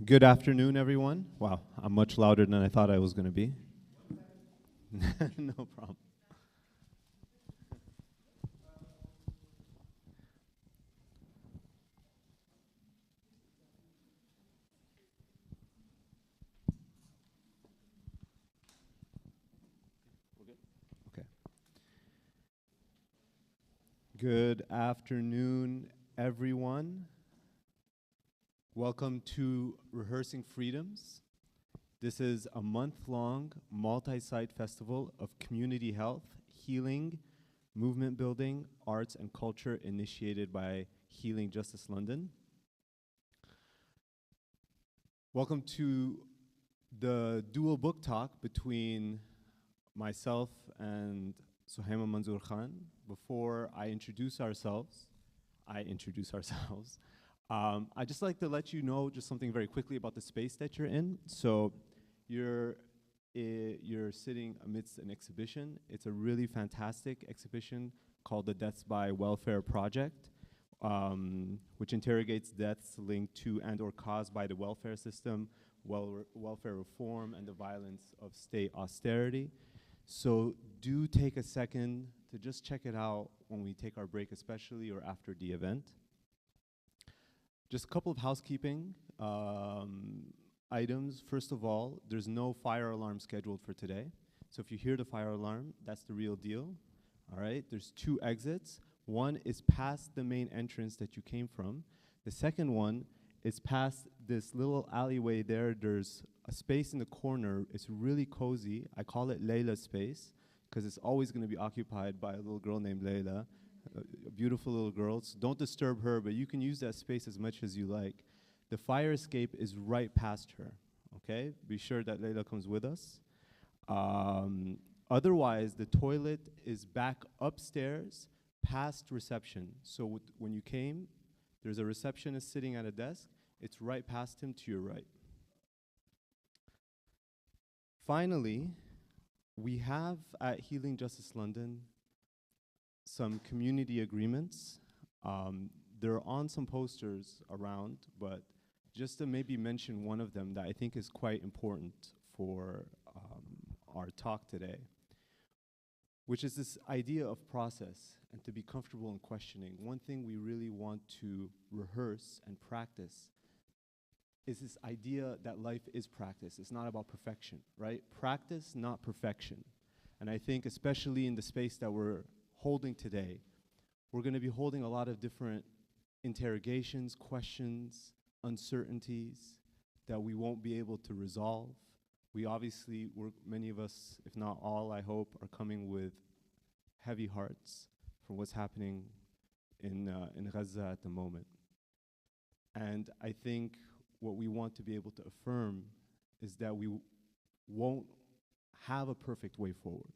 Good afternoon, everyone. Wow, I'm much louder than I thought I was going to be. No problem. Okay. Good afternoon, everyone. Welcome to Rehearsing Freedoms. This is a month-long, multi-site festival of community health, healing, movement building, arts, and culture initiated by Healing Justice London. Welcome to the dual book talk between myself and Suhaima Manzoor Khan. Before I introduce ourselves, I'd just like to let you know just something very quickly about the space that you're in. So you're sitting amidst an exhibition. It's a really fantastic exhibition called the Deaths by Welfare Project, which interrogates deaths linked to and or caused by the welfare system, welfare reform, and the violence of state austerity. So do take a second to just check it out when we take our break, especially or after the event. Just a couple of housekeeping items. First of all, there's no fire alarm scheduled for today. So if you hear the fire alarm, that's the real deal. All right, there's 2 exits. One is past the main entrance that you came from. The second one is past this little alleyway there. There's a space in the corner. It's really cozy. I call it Layla's space because it's always going to be occupied by a little girl named Layla, a beautiful little girl. So don't disturb her, but you can use that space as much as you like. The fire escape is right past her, okay? Be sure that Layla comes with us. Otherwise, the toilet is back upstairs past reception. So when you came, there's a receptionist sitting at a desk. It's right past him to your right. Finally, we have at Healing Justice London some community agreements. They're on some posters around, but just to maybe mention one of them that I think is quite important for our talk today, which is this idea of process and to be comfortable in questioning. One thing we really want to rehearse and practice is this idea that life is practice. It's not about perfection, right? Practice, not perfection. And I think especially in the space that we're holding today, we're going to be holding a lot of different interrogations, questions, uncertainties that we won't be able to resolve. We obviously, many of us, if not all, I hope, are coming with heavy hearts from what's happening in Gaza at the moment. And I think what we want to be able to affirm is that we won't have a perfect way forward,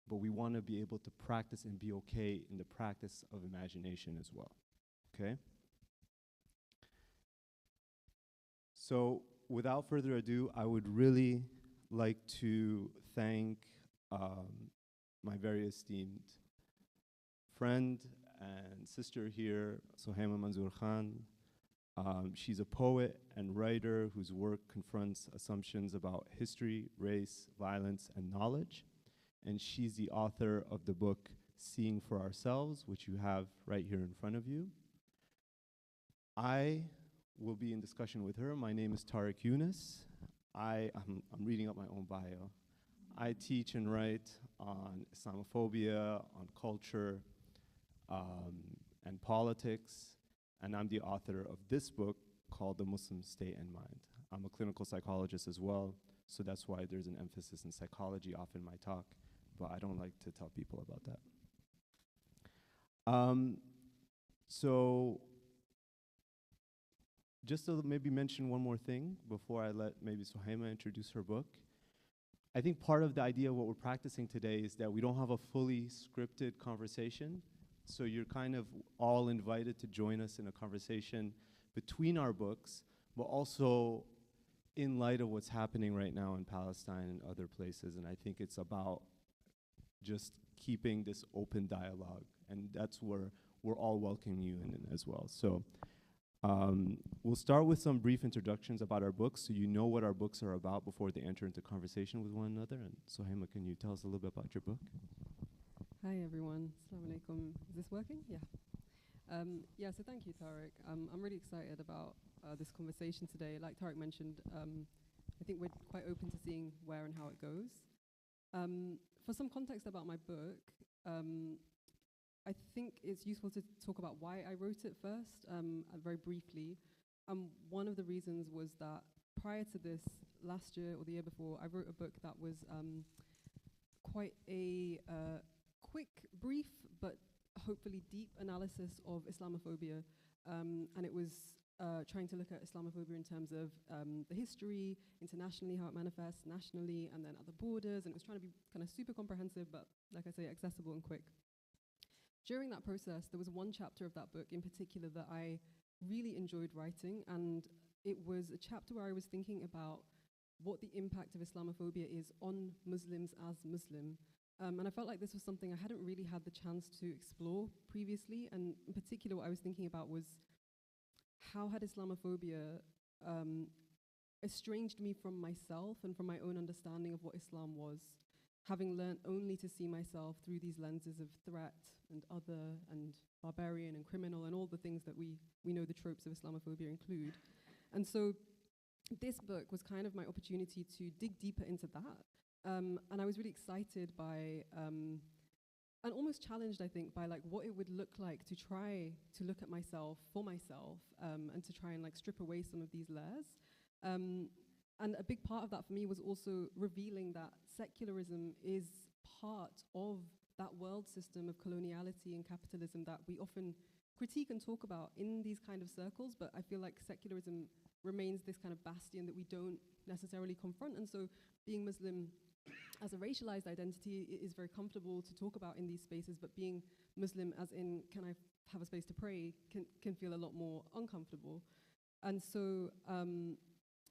but we want to be able to practice and be okay in the practice of imagination as well, okay? So without further ado, I would really like to thank my very esteemed friend and sister here, Suhaima Manzoor Khan. She's a poet and writer whose work confronts assumptions about history, race, violence, and knowledge. And she's the author of the book Seeing for Ourselves, which you have right here in front of you. I will be in discussion with her. My name is Tariq Yunus. I'm reading up my own bio. I teach and write on Islamophobia, on culture, and politics, and I'm the author of this book called The Muslim State and Mind. I'm a clinical psychologist as well, so that's why there's an emphasis in psychology often in my talk, but I don't like to tell people about that. So just to maybe mention one more thing before I let maybe Suhaima introduce her book. I think part of the idea of what we're practicing today is that we don't have a fully scripted conversation. So you're kind of all invited to join us in a conversation between our books, but also in light of what's happening right now in Palestine and other places. And I think it's about just keeping this open dialogue. And that's where we're all welcoming you in as well. So We'll start with some brief introductions about our books so you know what our books are about before they enter into conversation with one another. And Sohaima, can you tell us a little bit about your book? Hi everyone, Assalamu alaikum. Is this working? Yeah. So thank you, Tariq. I'm really excited about this conversation today. Like Tariq mentioned, I think we're quite open to seeing where and how it goes. For some context about my book, I think it's useful to talk about why I wrote it first, very briefly. One of the reasons was that prior to this, last year or the year before, I wrote a book that was quite a quick, brief, but hopefully deep analysis of Islamophobia. And it was trying to look at Islamophobia in terms of the history, internationally, how it manifests, nationally, and then at the borders. And it was trying to be kind of super comprehensive, but like I say, accessible and quick. During that process, there was one chapter of that book in particular that I really enjoyed writing, and it was a chapter where I was thinking about what the impact of Islamophobia is on Muslims as Muslim. And I felt like this was something I hadn't really had the chance to explore previously, and in particular what I was thinking about was how had Islamophobia estranged me from myself and from my own understanding of what Islam was, having learned only to see myself through these lenses of threat and other and barbarian and criminal and all the things that we know the tropes of Islamophobia include. And so this book was kind of my opportunity to dig deeper into that. And I was really excited by, and almost challenged, I think, by like what it would look like to try to look at myself for myself, and to try and like strip away some of these layers. And a big part of that for me was also revealing that secularism is part of that world system of coloniality and capitalism that we often critique and talk about in these kind of circles, but I feel like secularism remains this kind of bastion that we don't necessarily confront. And so being Muslim as a racialized identity is very comfortable to talk about in these spaces, but being Muslim as in, can I have a space to pray, can feel a lot more uncomfortable. And so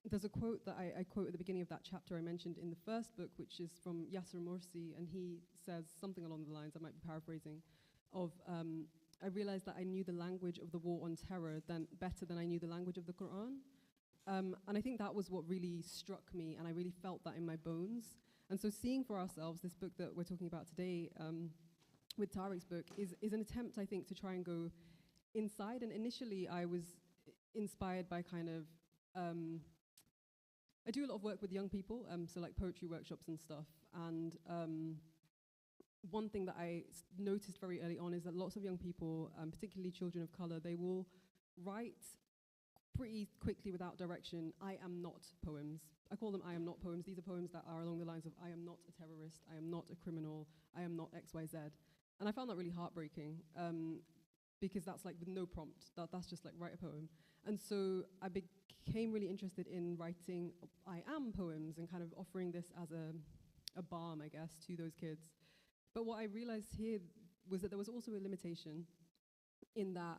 there's a quote that I quote at the beginning of that chapter I mentioned in the first book, which is from Yasser Morsi, and he says something along the lines, I might be paraphrasing, of I realized that I knew the language of the war on terror better than I knew the language of the Quran. And I think that was what really struck me, and I really felt that in my bones. And so seeing for ourselves, this book that we're talking about today, with Tariq's book, is an attempt, I think, to try and go inside. And initially I was inspired by kind of, I do a lot of work with young people, so like poetry workshops and stuff. And one thing that I noticed very early on is that lots of young people, particularly children of color, they will write pretty quickly without direction, I am not poems. I call them I am not poems. These are poems that are along the lines of I am not a terrorist, I am not a criminal, I am not XYZ. And I found that really heartbreaking, because that's like with no prompt, that's just like write a poem. And so I became really interested in writing I am poems and kind of offering this as a balm, I guess, to those kids. But what I realized here was that there was also a limitation in that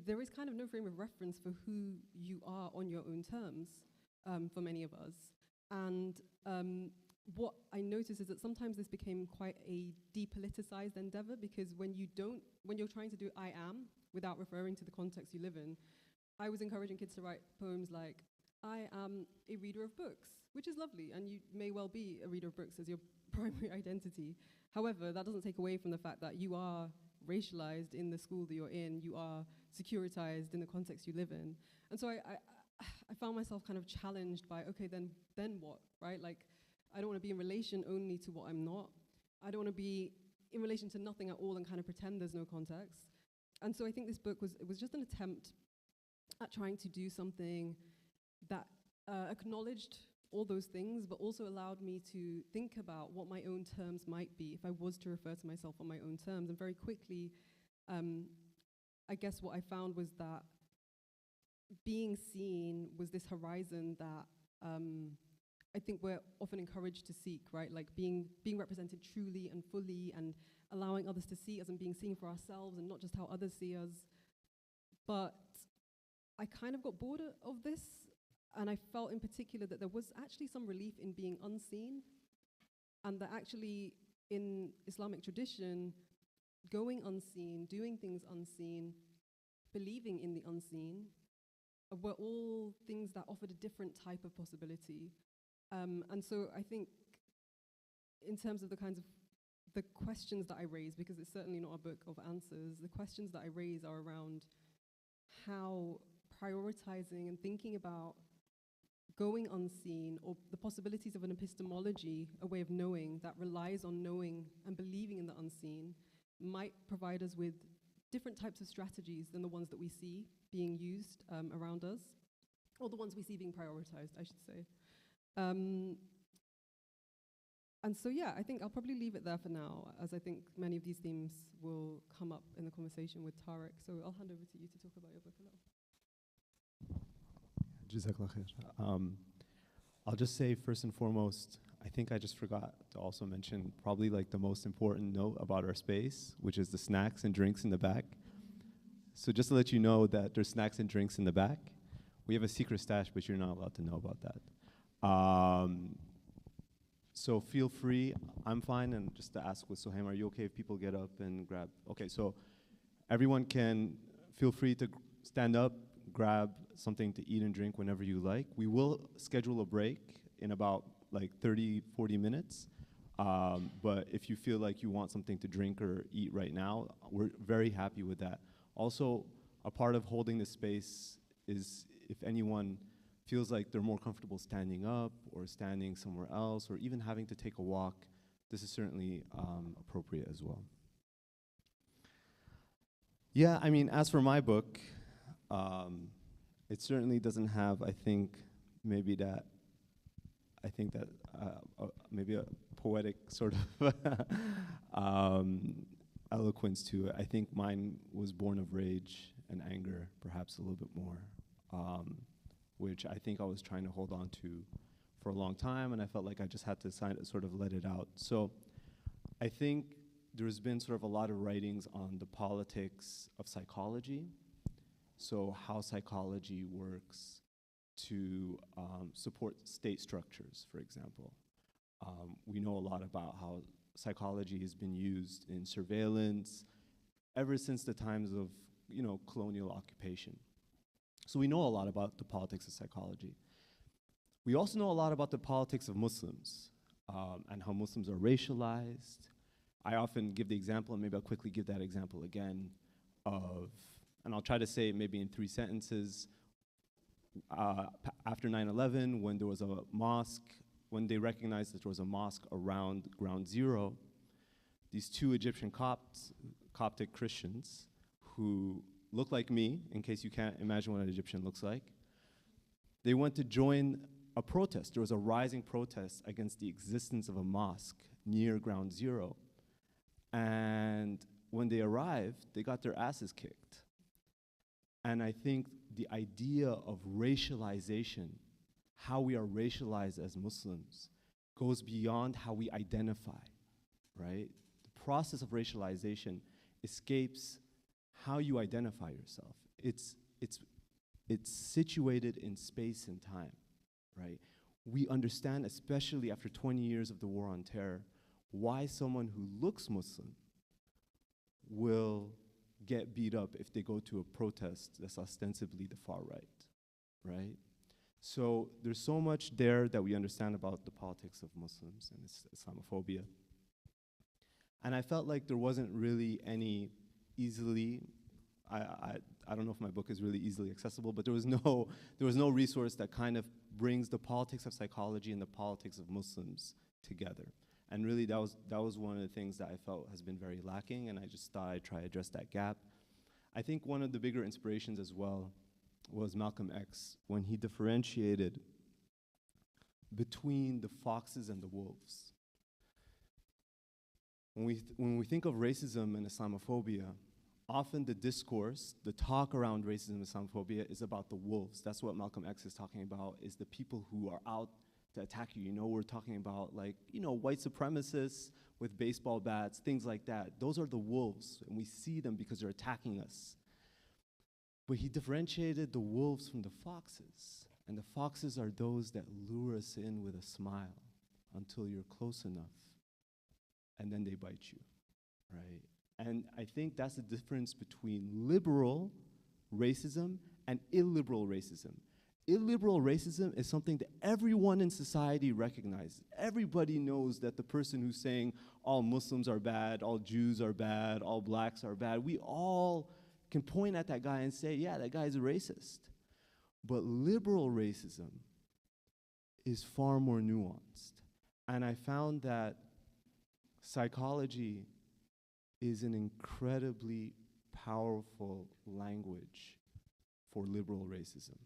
there is kind of no frame of reference for who you are on your own terms, for many of us. And what I noticed is that sometimes this became quite a depoliticized endeavor, because when you're trying to do I am without referring to the context you live in, I was encouraging kids to write poems like, I am a reader of books, which is lovely, and you may well be a reader of books as your primary identity. However, that doesn't take away from the fact that you are racialized in the school that you're in, you are securitized in the context you live in. And so I found myself kind of challenged by, okay, then what, right? Like, I don't want to be in relation only to what I'm not. I don't want to be in relation to nothing at all and kind of pretend there's no context. And so I think this book was just an attempt at trying to do something that acknowledged all those things, but also allowed me to think about what my own terms might be if I was to refer to myself on my own terms. And very quickly, I guess what I found was that being seen was this horizon that I think we're often encouraged to seek, right? Like being represented truly and fully, and allowing others to see us and being seen for ourselves and not just how others see us. But I kind of got bored of this, and I felt in particular that there was actually some relief in being unseen, and that actually in Islamic tradition, going unseen, doing things unseen, believing in the unseen were all things that offered a different type of possibility. And so I think in terms of the kinds of the questions that I raise, because it's certainly not a book of answers, the questions that I raise are around how prioritizing and thinking about going unseen, or the possibilities of an epistemology, a way of knowing that relies on knowing and believing in the unseen, might provide us with different types of strategies than the ones that we see being used around us, or the ones we see being prioritized, I should say. And so, yeah, I think I'll probably leave it there for now, as I think many of these themes will come up in the conversation with Tarek. So I'll hand over to you to talk about your book a little. Jazakallah khair. I'll just say first and foremost, I think I just forgot to also mention probably like the most important note about our space, which is the snacks and drinks in the back. So just to let you know that there's snacks and drinks in the back. We have a secret stash, but you're not allowed to know about that. So feel free, I'm fine, and just to ask with Suhaim, are you okay if people get up and grab? Okay, so everyone can feel free to stand up, grab something to eat and drink whenever you like. We will schedule a break in about like 30, 40 minutes. But if you feel like you want something to drink or eat right now, we're very happy with that. Also, a part of holding the space is if anyone feels like they're more comfortable standing up or standing somewhere else or even having to take a walk, this is certainly appropriate as well. Yeah, I mean, as for my book, it certainly doesn't have, I think, maybe a poetic sort of eloquence to it. I think mine was born of rage and anger, perhaps a little bit more, which I think I was trying to hold on to for a long time, and I felt like I just had to sort of let it out. So I think there's been sort of a lot of writings on the politics of psychology, so how psychology works to support state structures, for example. We know a lot about how psychology has been used in surveillance ever since the times of, colonial occupation. So we know a lot about the politics of psychology. We also know a lot about the politics of Muslims and how Muslims are racialized. I often give the example, and maybe I'll quickly give that example again, and I'll try to say it maybe in 3 sentences. After 9/11, when there was a mosque, when they recognized that there was a mosque around Ground Zero, these 2 Egyptian Coptic Christians who look like me, in case you can't imagine what an Egyptian looks like, they went to join a protest. There was a rising protest against the existence of a mosque near Ground Zero. And when they arrived, they got their asses kicked. And I think the idea of racialization, how we are racialized as Muslims, goes beyond how we identify, right? The process of racialization escapes how you identify yourself. It's situated in space and time, right? We understand, especially after 20 years of the war on terror, why someone who looks Muslim will get beat up if they go to a protest that's ostensibly the far right, right? So there's so much there that we understand about the politics of Muslims and Islamophobia. And I felt like there wasn't really any easily, I don't know if my book is really easily accessible, but there was no resource that kind of brings the politics of psychology and the politics of Muslims together. And really that was one of the things that I felt has been very lacking, and I just thought I'd try to address that gap. I think one of the bigger inspirations as well was Malcolm X, when he differentiated between the foxes and the wolves. When we think of racism and Islamophobia, often the discourse, the talk around racism and Islamophobia is about the wolves. That's what Malcolm X is talking about, is the people who are out to attack you. We're talking about white supremacists with baseball bats, things like that. Those are the wolves, and we see them because they're attacking us. But he differentiated the wolves from the foxes, and the foxes are those that lure us in with a smile until you're close enough, and then they bite you, right? And I think that's the difference between liberal racism and illiberal racism. Illiberal racism is something that everyone in society recognizes. Everybody knows that the person who's saying all Muslims are bad, all Jews are bad, all blacks are bad, we all can point at that guy and say, yeah, that guy's a racist. But liberal racism is far more nuanced. And I found that psychology is an incredibly powerful language for liberal racism.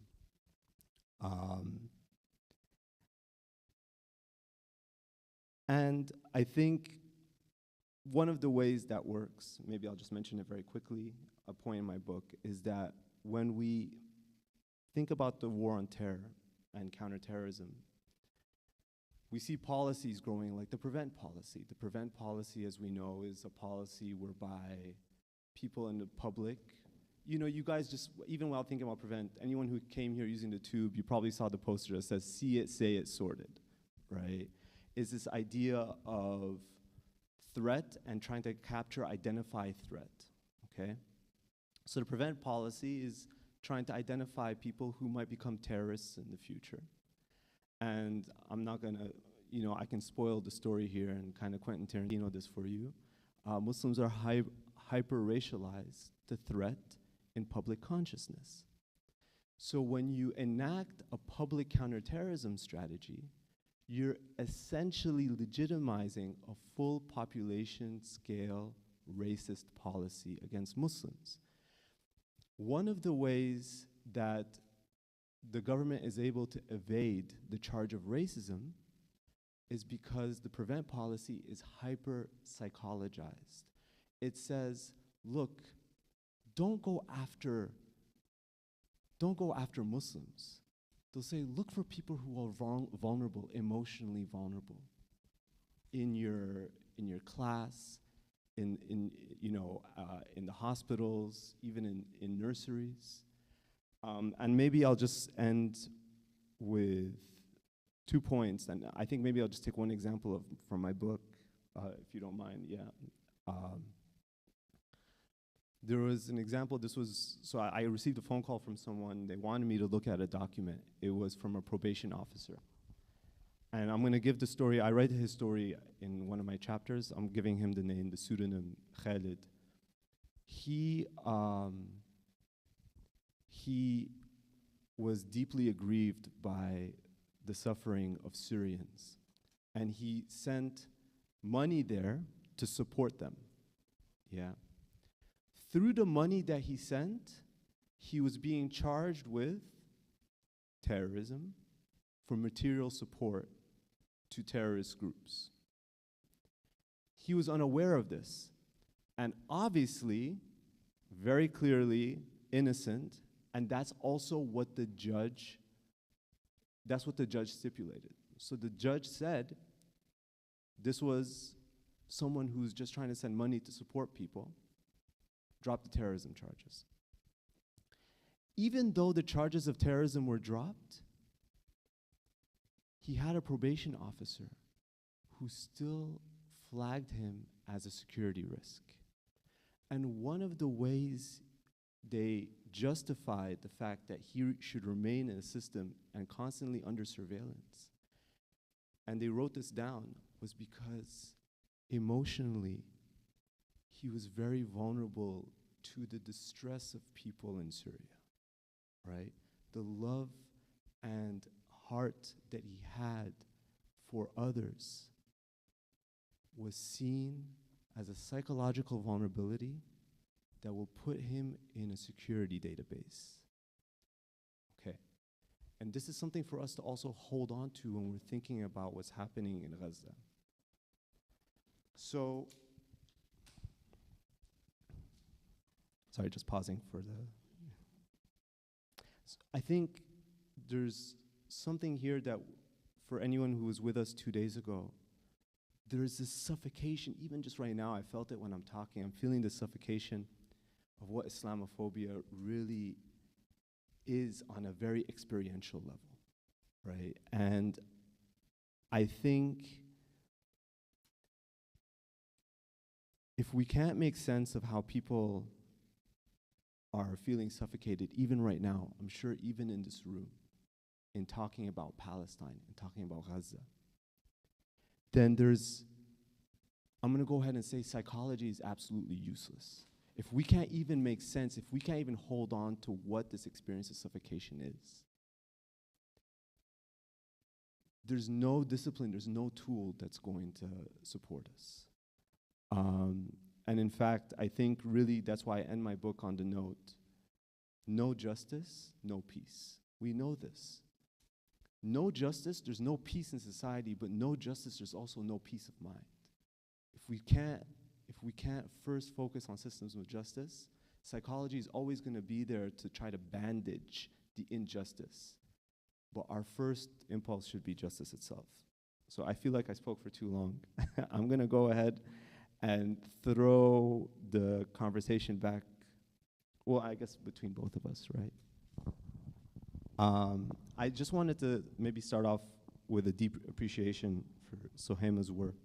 And I think one of the ways that works, maybe I'll just mention it very quickly, a point in my book, is that when we think about the war on terror and counterterrorism, we see policies growing like the PREVENT policy. The PREVENT policy, as we know, is a policy whereby people in the public, you know, you guys just, even while thinking about PREVENT, anyone who came here using the tube, you probably saw the poster that says, see it, say it, sorted, right? Is this idea of threat and trying to capture, identify threat, okay? So the PREVENT policy is trying to identify people who might become terrorists in the future. And I'm not gonna, you know, I can spoil the story here and kind of Quentin Tarantino this for you. Muslims are hyper-racialized to threat in public consciousness. So when you enact a public counterterrorism strategy, you're essentially legitimizing a full population scale racist policy against Muslims. One of the ways that the government is able to evade the charge of racism is because the PREVENT policy is hyper-psychologized. It says, look, don't go after Muslims. They'll say, look for people who are vulnerable, emotionally vulnerable, in your class, in the hospitals, even in nurseries. And maybe I'll just end with 2 points, and I think maybe I'll just take one example from my book, if you don't mind. Yeah. There was an example. So I received a phone call from someone. They wanted me to look at a document. It was from a probation officer. And I'm going to give the story. I read his story in one of my chapters. I'm giving him the pseudonym Khalid. He was deeply aggrieved by the suffering of Syrians. And he sent money there to support them. Yeah. Through the money that he sent, he was being charged with terrorism for material support to terrorist groups. He was unaware of this, and obviously, very clearly innocent, and that's also what the judge stipulated. So the judge said this was someone who's just trying to send money to support people. Drop the terrorism charges. Even though the charges of terrorism were dropped, he had a probation officer who still flagged him as a security risk. And one of the ways they justified the fact that he should remain in a system and constantly under surveillance, and they wrote this down, was because emotionally, he was very vulnerable to the distress of people in Syria, right? The love and heart that he had for others was seen as a psychological vulnerability that will put him in a security database. Okay. And this is something for us to also hold on to when we're thinking about what's happening in Gaza. So, sorry, just pausing for the... So I think there's something here that, for anyone who was with us 2 days ago, there's this suffocation, even just right now, I felt it when I'm talking, I'm feeling the suffocation of what Islamophobia really is on a very experiential level, right? And I think if we can't make sense of how people are feeling suffocated, even right now, I'm sure even in this room, in talking about Palestine and talking about Gaza, then I'm gonna go ahead and say psychology is absolutely useless. If we can't even make sense, if we can't even hold on to what this experience of suffocation is, there's no discipline, there's no tool that's going to support us. And in fact, I think really that's why I end my book on the note, no justice, no peace. We know this. No justice, there's no peace in society, but no justice, there's also no peace of mind. If we can't first focus on systems of justice, psychology is always gonna be there to try to bandage the injustice. But our first impulse should be justice itself. So I feel like I spoke for too long. I'm gonna go ahead and throw the conversation back, well, I guess between both of us, right? I just wanted to maybe start off with a deep appreciation for Soheima's work.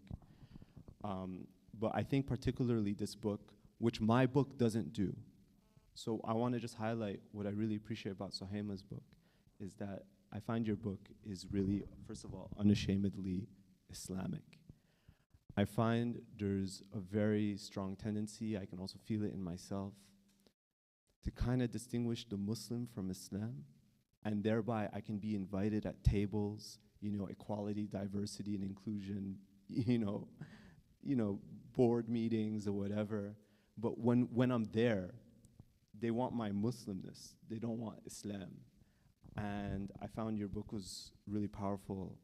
But I think particularly this book, which my book doesn't do. So I want to just highlight what I really appreciate about Soheima's book, is that I find your book is really, first of all, unashamedly Islamic. I find there's a very strong tendency, I can also feel it in myself, to kind of distinguish the Muslim from Islam, and thereby I can be invited at tables, equality, diversity, and inclusion, board meetings or whatever. But when I'm there, they want my Muslimness. They don't want Islam. And I found your book was really powerful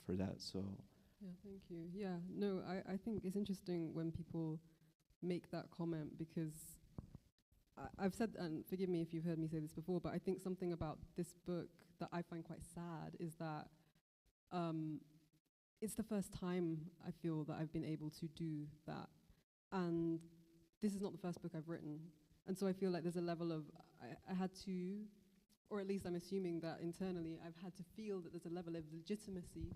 for that. So. Yeah, thank you. Yeah, no, I think it's interesting when people make that comment, because I've said, and forgive me if you've heard me say this before, but I think something about this book that I find quite sad is that it's the first time I feel that I've been able to do that. And this is not the first book I've written. And so I feel like there's a level of, I had to, or at least I'm assuming that internally, I've had to feel that there's a level of legitimacy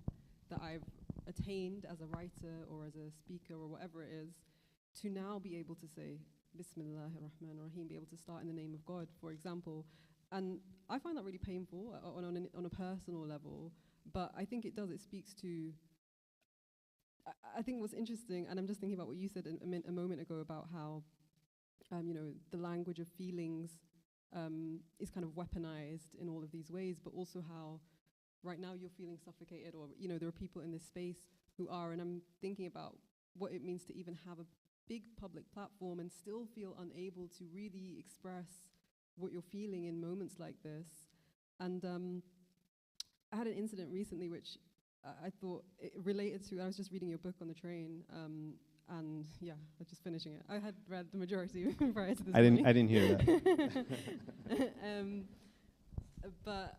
that I've attained as a writer or as a speaker or whatever it is, to now be able to say, Bismillah ar-Rahman ar-Rahim, be able to start in the name of God, for example. And I find that really painful on a personal level, but I think it speaks to, I think what's interesting, and I'm just thinking about what you said a moment ago about how, the language of feelings is kind of weaponized in all of these ways, but also how right now you're feeling suffocated, or, there are people in this space who are, and I'm thinking about what it means to even have a big public platform and still feel unable to really express what you're feeling in moments like this. And I had an incident recently which I thought it related to, I was just reading your book on the train, and yeah, I was just finishing it. I had read the majority prior to this. I didn't hear that. But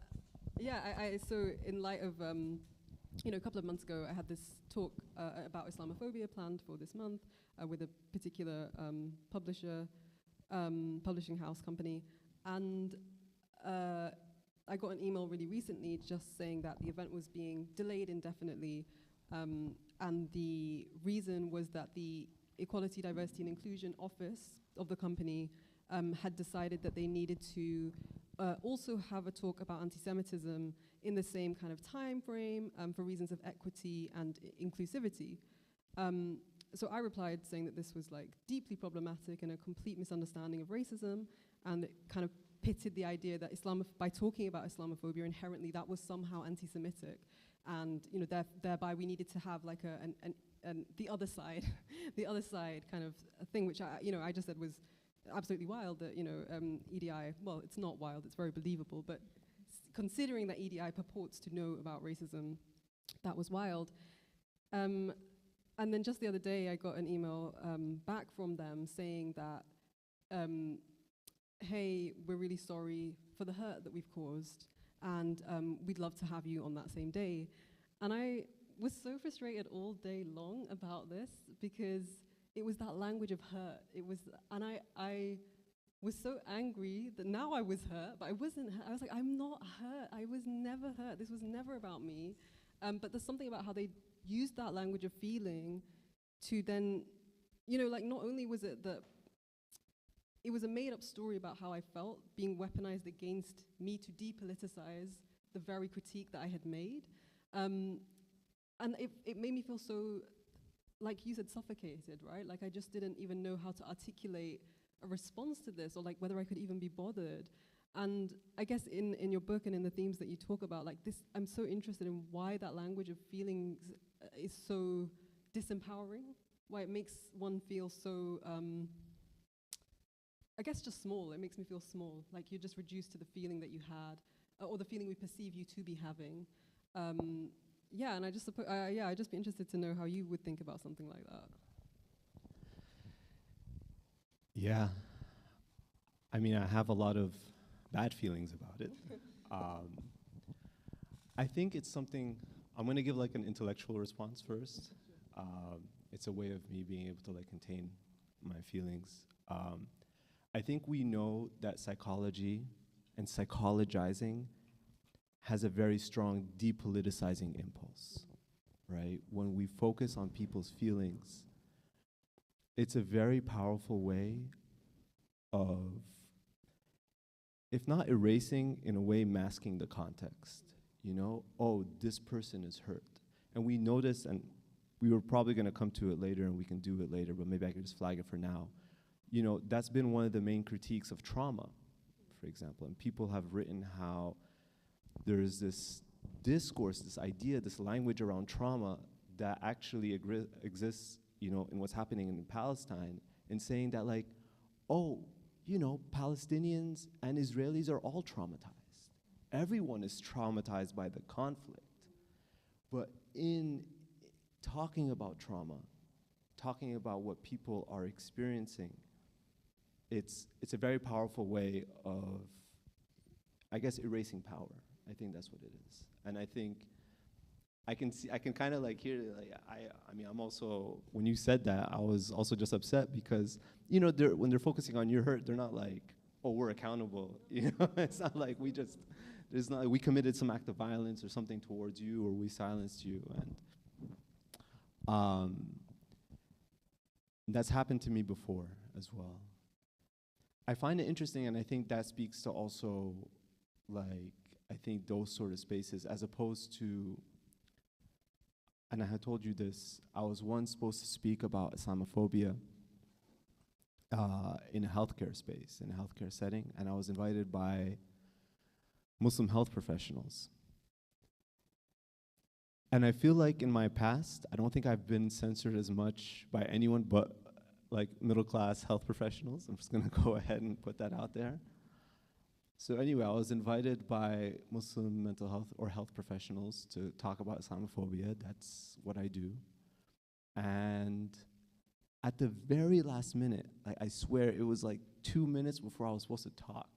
yeah, so in light of, a couple of months ago, I had this talk about Islamophobia planned for this month with a particular publishing house company. And I got an email really recently just saying that the event was being delayed indefinitely. And the reason was that the Equality, Diversity and Inclusion Office of the company had decided that they needed to also have a talk about anti-Semitism in the same kind of time frame for reasons of equity and inclusivity. So I replied saying that this was like deeply problematic and a complete misunderstanding of racism, and it kind of pitted the idea that by talking about Islamophobia inherently that was somehow anti-Semitic, and thereby we needed to have like the other side, the other side kind of a thing, which I just said was absolutely wild. That EDI, well, it's not wild, it's very believable, but considering that EDI purports to know about racism, that was wild. And then just the other day, I got an email back from them saying that, hey, we're really sorry for the hurt that we've caused, and we'd love to have you on that same day. And I was so frustrated all day long about this, because it was that language of hurt. It was, and I was so angry that now I was hurt, but I wasn't hurt. I was like, I'm not hurt. I was never hurt. This was never about me. But there's something about how they used that language of feeling to then, like not only was it that it was a made-up story about how I felt being weaponized against me to depoliticize the very critique that I had made. And it made me feel so, like you said, suffocated, right? Like I just didn't even know how to articulate a response to this, or like whether I could even be bothered. And I guess in your book and in the themes that you talk about, like this, I'm so interested in why that language of feelings is so disempowering, why it makes one feel so, I guess just small. It makes me feel small, like you're just reduced to the feeling that you had, or the feeling we perceive you to be having. Yeah, and I just I'd just be interested to know how you would think about something like that. Yeah. I mean, I have a lot of bad feelings about it. I think it's something, I'm gonna give like an intellectual response first. It's a way of me being able to like contain my feelings. I think we know that psychology and psychologizing has a very strong depoliticizing impulse, right? When we focus on people's feelings, it's a very powerful way of, if not erasing, in a way masking the context, you know? Oh, this person is hurt. And we notice, and we were probably gonna come to it later and we can do it later, but maybe I could just flag it for now. You know, that's been one of the main critiques of trauma, for example. And people have written how there's this discourse, this idea, this language around trauma that actually exists, you know, in what's happening in Palestine, and saying that like, oh, you know, Palestinians and Israelis are all traumatized. Everyone is traumatized by the conflict. But in talking about trauma, talking about what people are experiencing, it's a very powerful way of, I guess, erasing power. I think that's what it is. And I think I can kind of like hear, like, I mean, I'm also, when you said that, I was also just upset because, you know, when they're focusing on your hurt, they're not like, oh, we're accountable. You know, it's not like there's not like we committed some act of violence or something towards you, or we silenced you. And that's happened to me before as well. I find it interesting, and I think that speaks to also, like, I think those sort of spaces, as opposed to, and I had told you this, I was once supposed to speak about Islamophobia in a healthcare space, in a healthcare setting, and I was invited by Muslim health professionals. And I feel like in my past, I don't think I've been censored as much by anyone but like middle-class health professionals. I'm just gonna go ahead and put that out there. So anyway, I was invited by Muslim mental health or health professionals to talk about Islamophobia. That's what I do. And at the very last minute, I swear it was like 2 minutes before I was supposed to talk.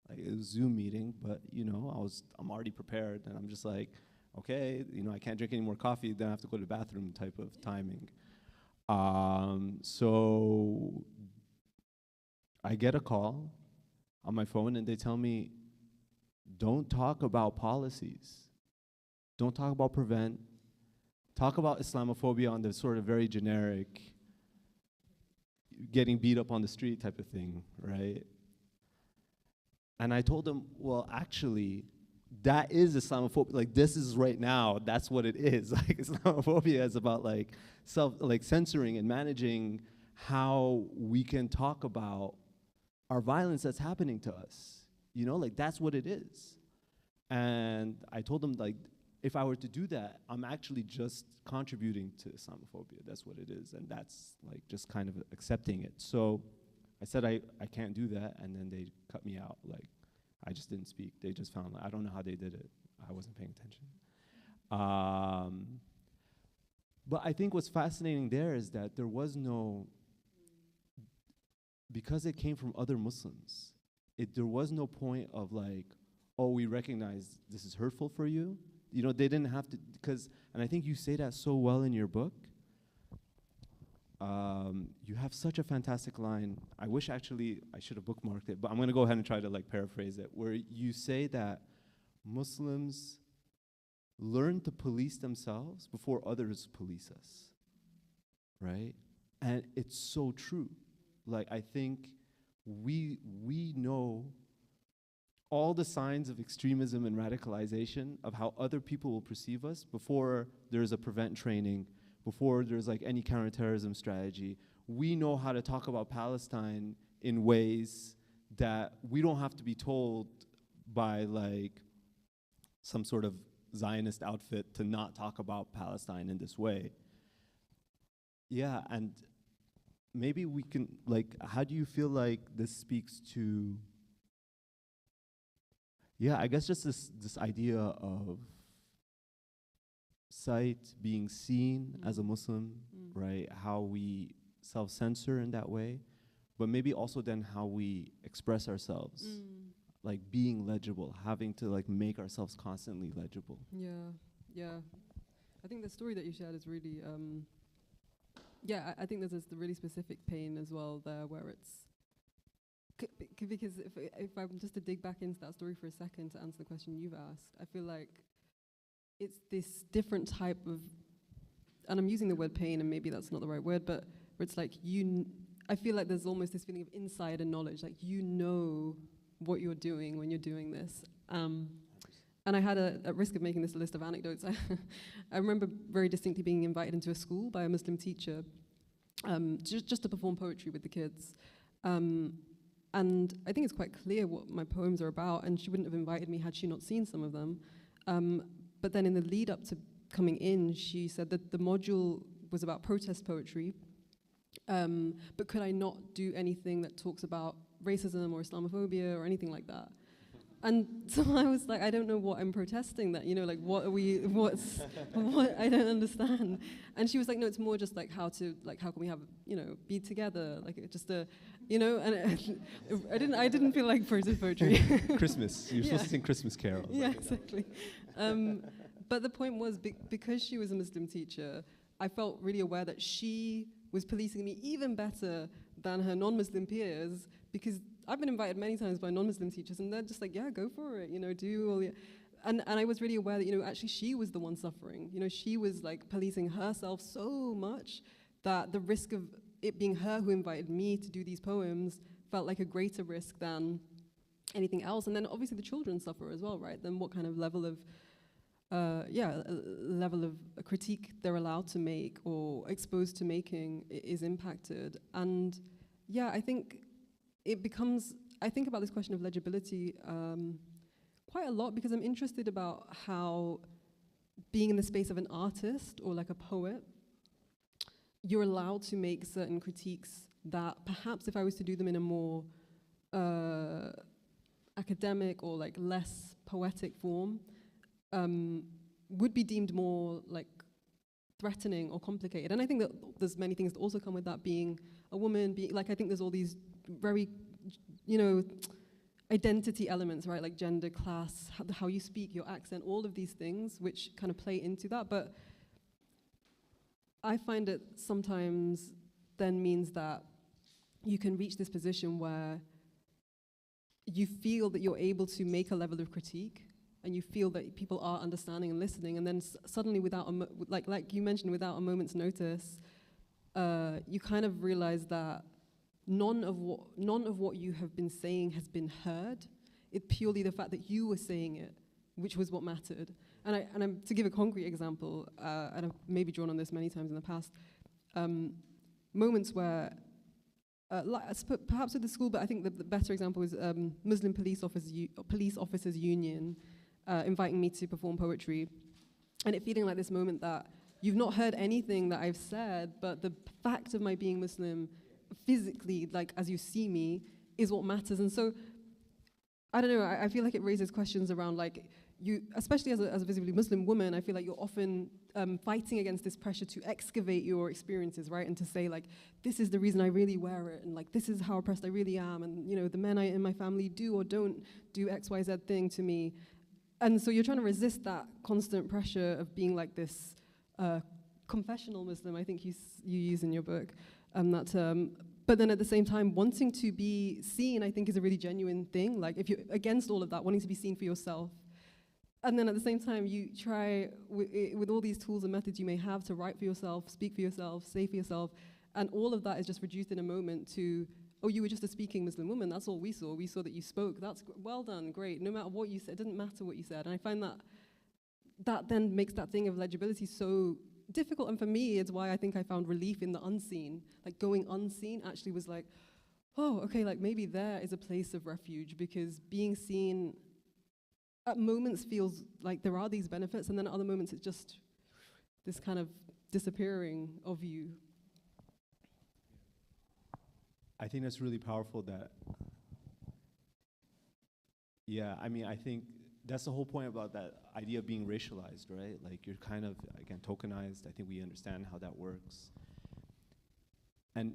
Like it was a Zoom meeting, but you know, I'm already prepared, and I'm just like, okay, you know, I can't drink any more coffee, then I have to go to the bathroom type of timing. So I get a call on my phone and they tell me, don't talk about policies. Don't talk about prevent. Talk about Islamophobia on the sort of very generic, getting beat up on the street type of thing, right? And I told them, well, actually, that is Islamophobia. Like, this is right now, that's what it is. Like, Islamophobia is about like censoring and managing how we can talk about our violence that's happening to us. You know, like that's what it is. And I told them, like, if I were to do that, I'm actually just contributing to Islamophobia. That's what it is. And that's like just kind of accepting it. So I said I can't do that, and then they cut me out. Like, I just didn't speak. They just found, I don't know how they did it. I wasn't paying attention. But I think what's fascinating there is that there was no, because it came from other Muslims, there was no point of like, oh, we recognize this is hurtful for you. You know, they didn't have to, because, and I think you say that so well in your book. You have such a fantastic line. I wish actually I should have bookmarked it, but I'm gonna go ahead and try to like paraphrase it, where you say that Muslims learn to police themselves before others police us, right? And it's so true. Like, I think we know all the signs of extremism and radicalization of how other people will perceive us before there's a prevent training, before there's like any counterterrorism strategy. We know how to talk about Palestine in ways that we don't have to be told by like some sort of Zionist outfit to not talk about Palestine in this way. Yeah, and maybe we can, like, how do you feel like this speaks to, yeah, I guess just this idea of sight being seen as a Muslim, right? How we self-censor in that way, but maybe also then how we express ourselves, like being legible, having to like make ourselves constantly legible. Yeah. I think the story that you shared is really, I think there's this really specific pain as well there where it's, because if I'm just to dig back into that story for a second to answer the question you've asked, I feel like it's this different type of, and I'm using the word pain and maybe that's not the right word, but where it's like I feel like there's almost this feeling of insider knowledge, like you know what you're doing when you're doing this. And I had at risk of making this a list of anecdotes, I remember very distinctly being invited into a school by a Muslim teacher just to perform poetry with the kids. And I think it's quite clear what my poems are about, and she wouldn't have invited me had she not seen some of them. But then in the lead up to coming in, she said that the module was about protest poetry, but could I not do anything that talks about racism or Islamophobia or anything like that? And so I was like, I don't know what I'm protesting that, like what I don't understand. And she was like, no, it's more just like how can we have, be together, like just and I didn't feel like protest poetry. Christmas, you're supposed to sing Christmas carols. Yeah, exactly. But the point was, because she was a Muslim teacher, I felt really aware that she was policing me even better than her non-Muslim peers, because I've been invited many times by non-Muslim teachers, and they're just like, yeah, go for it, do all the... And I was really aware that, actually she was the one suffering. She was like policing herself so much that the risk of it being her who invited me to do these poems felt like a greater risk than anything else. And then obviously the children suffer as well, right? Then what kind of level of a critique they're allowed to make or exposed to making is impacted. And yeah, I think it becomes, I think about this question of legibility quite a lot, because I'm interested about how being in the space of an artist or like a poet, you're allowed to make certain critiques that perhaps if I was to do them in a more academic or like less poetic form, would be deemed more like threatening or complicated. And I think that there's many things that also come with that, being a woman, I think there's all these very, identity elements, right? Like gender, class, how you speak, your accent, all of these things which kind of play into that. But I find it sometimes then means that you can reach this position where you feel that you're able to make a level of critique, and you feel that people are understanding and listening, and then suddenly, without like you mentioned, without a moment's notice, you kind of realize that none of what you have been saying has been heard. It's purely the fact that you were saying it, which was what mattered. And to give a concrete example, and I've maybe drawn on this many times in the past, moments where, perhaps at the school, but I think the better example is Muslim Police Officers Union inviting me to perform poetry, and it feeling like this moment that you've not heard anything that I've said, but the fact of my being Muslim, physically, like as you see me, is what matters. And so, I don't know, I feel like it raises questions around like, you, especially as a visibly Muslim woman, I feel like you're often fighting against this pressure to excavate your experiences, right? And to say like, this is the reason I really wear it, and like, this is how oppressed I really am, and the men in my family do or don't do X, Y, Z thing to me. And so you're trying to resist that constant pressure of being like this confessional Muslim, I think you use in your book, that term. But then at the same time, wanting to be seen, I think, is a really genuine thing. Like, if you're against all of that, wanting to be seen for yourself. And then at the same time, you try, with all these tools and methods you may have to write for yourself, speak for yourself, say for yourself, and all of that is just reduced in a moment to oh, you were just a speaking Muslim woman, that's all we saw. We saw that you spoke, that's well done, great. No matter what you said, it didn't matter what you said. And I find that then makes that thing of legibility so difficult. And for me, it's why I think I found relief in the unseen. Like going unseen actually was like, oh, okay, like maybe there is a place of refuge, because being seen at moments feels like there are these benefits, and then at other moments it's just this kind of disappearing of you. I think that's really powerful that, yeah, I mean, I think that's the whole point about that idea of being racialized, right? Like you're kind of, again, tokenized. I think we understand how that works. And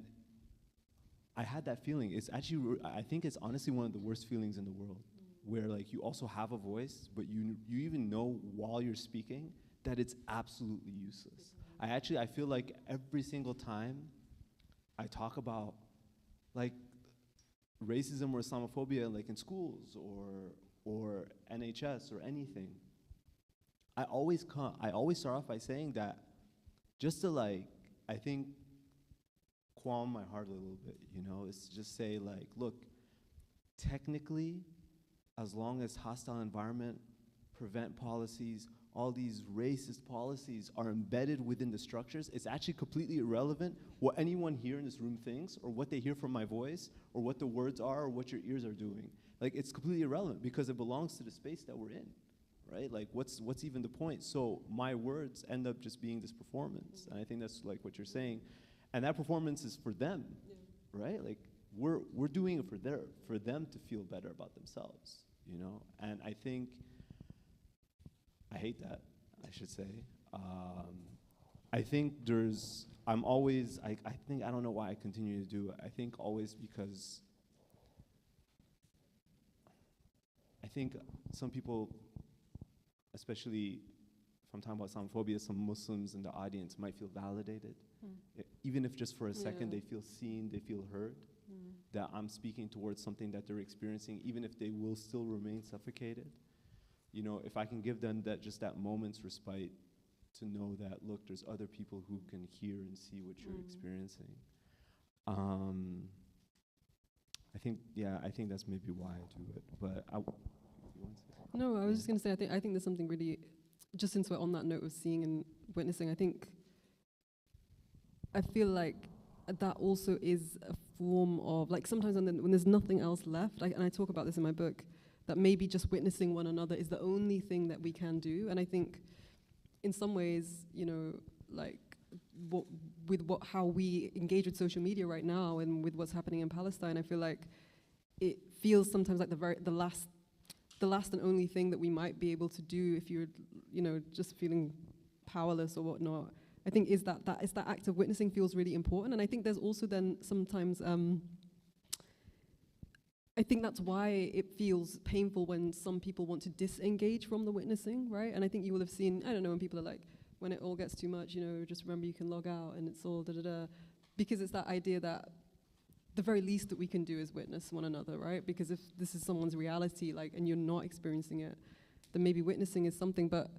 I had that feeling. It's actually, I think it's honestly one of the worst feelings in the world, where like you also have a voice, but you even know while you're speaking that it's absolutely useless. I feel like every single time I talk about like racism or Islamophobia, like in schools or NHS or anything, I always start off by saying that just to like, I think, qualm my heart a little bit, you know? It's to just say like, look, technically, as long as hostile environment, prevent policies, all these racist policies are embedded within the structures, it's actually completely irrelevant what anyone here in this room thinks, or what they hear from my voice, or what the words are, or what your ears are doing. Like, it's completely irrelevant because it belongs to the space that we're in, right? Like, what's even the point? So my words end up just being this performance, and I think that's like what you're saying. And that performance is for them, right? Like, we're doing it for them to feel better about themselves, you know? And I think, I hate that, I should say. I think I don't know why I continue to do it. I think always because I think some people, especially if I'm talking about Islamophobia, some Muslims in the audience might feel validated. Even if just for a second they feel seen, they feel heard, that I'm speaking towards something that they're experiencing, even if they will still remain suffocated. You know, if I can give them that moment's respite to know that, look, there's other people who can hear and see what you're experiencing. I think that's maybe why I do it. But you want to say something? No, I was just going to say, I think there's something really, just since we're on that note of seeing and witnessing, I feel like that also is a form of, like sometimes when there's nothing else left, and I talk about this in my book, that maybe just witnessing one another is the only thing that we can do. And I think in some ways, you know, like how we engage with social media right now and with what's happening in Palestine, I feel like it feels sometimes like the last and only thing that we might be able to do if you're, you know, just feeling powerless or whatnot. I think is that act of witnessing feels really important. And I think there's also then sometimes, I think that's why it feels painful when some people want to disengage from the witnessing, right? And I think you will have seen, I don't know, when people are like, when it all gets too much, you know, just remember you can log out and it's all da-da-da. Because it's that idea that the very least that we can do is witness one another, right? Because if this is someone's reality, like, and you're not experiencing it, then maybe witnessing is something, but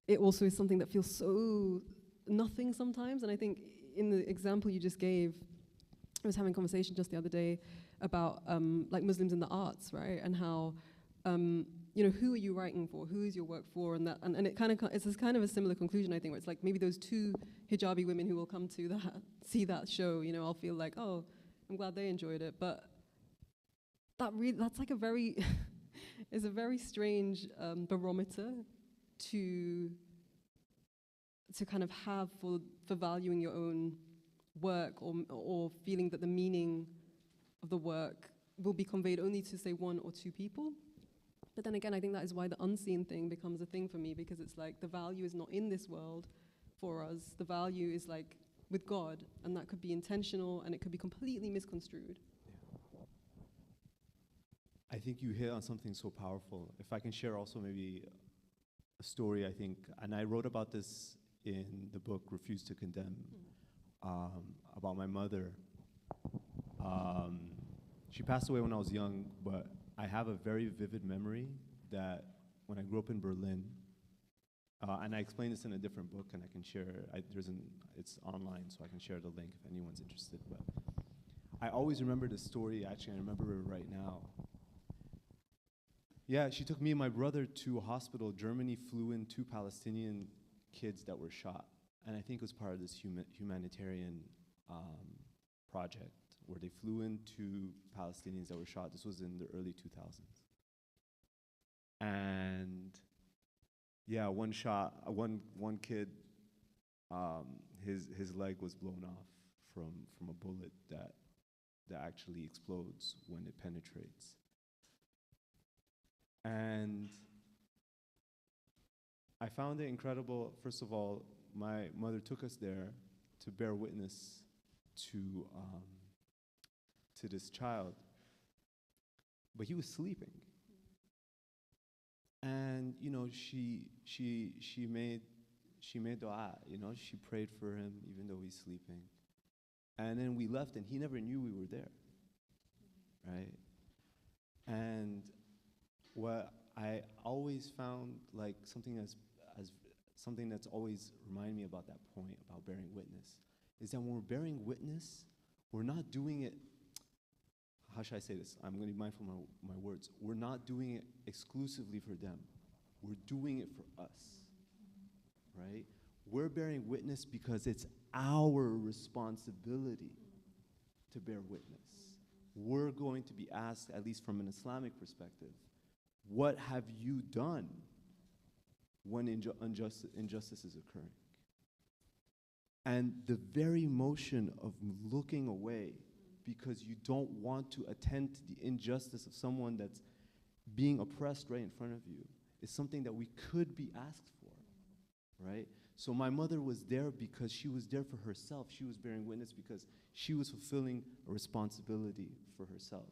it also is something that feels so nothing sometimes. And I think in the example you just gave, I was having a conversation just the other day about like Muslims in the arts, right? And how, you know, who are you writing for? Who is your work for? And that, and it it's kind of a similar conclusion, I think, where it's like maybe those two hijabi women who will come to that, see that show, you know, I'll feel like, oh, I'm glad they enjoyed it. But that's like a very, is a very strange barometer to kind of have for valuing your own work, or feeling that the meaning of the work will be conveyed only to, say, one or two people. But then again, I think that is why the unseen thing becomes a thing for me, because it's like the value is not in this world for us. The value is like with God, and that could be intentional and it could be completely misconstrued. Yeah. I think you hit on something so powerful. If I can share also maybe a story, I think, and I wrote about this in the book Refuse to Condemn, about my mother. She passed away when I was young, but I have a very vivid memory that when I grew up in Berlin, and I explain this in a different book, and I can share, it's online, so I can share the link if anyone's interested. But I always remember the story, actually, I remember it right now. Yeah, she took me and my brother to a hospital. Germany flew in 2 Palestinian kids that were shot. And I think it was part of this humanitarian project where they flew in 2 Palestinians that were shot. This was in the early 2000s. And yeah, one kid, his leg was blown off from a bullet that actually explodes when it penetrates. And I found it incredible. First of all, my mother took us there to bear witness to this child, but he was sleeping. And you know, she made dua. You know, she prayed for him even though he's sleeping. And then we left, and he never knew we were there, right? And what I always found, like something that's always reminded me about that point about bearing witness, is that when we're bearing witness, we're not doing it. How should I say this? I'm going to be mindful of my words. We're not doing it exclusively for them. We're doing it for us, right? We're bearing witness because it's our responsibility to bear witness. We're going to be asked, at least from an Islamic perspective, what have you done when injustice is occurring? And the very motion of looking away because you don't want to attend to the injustice of someone that's being oppressed right in front of you is something that we could be asked for, right? So my mother was there because she was there for herself. She was bearing witness because she was fulfilling a responsibility for herself.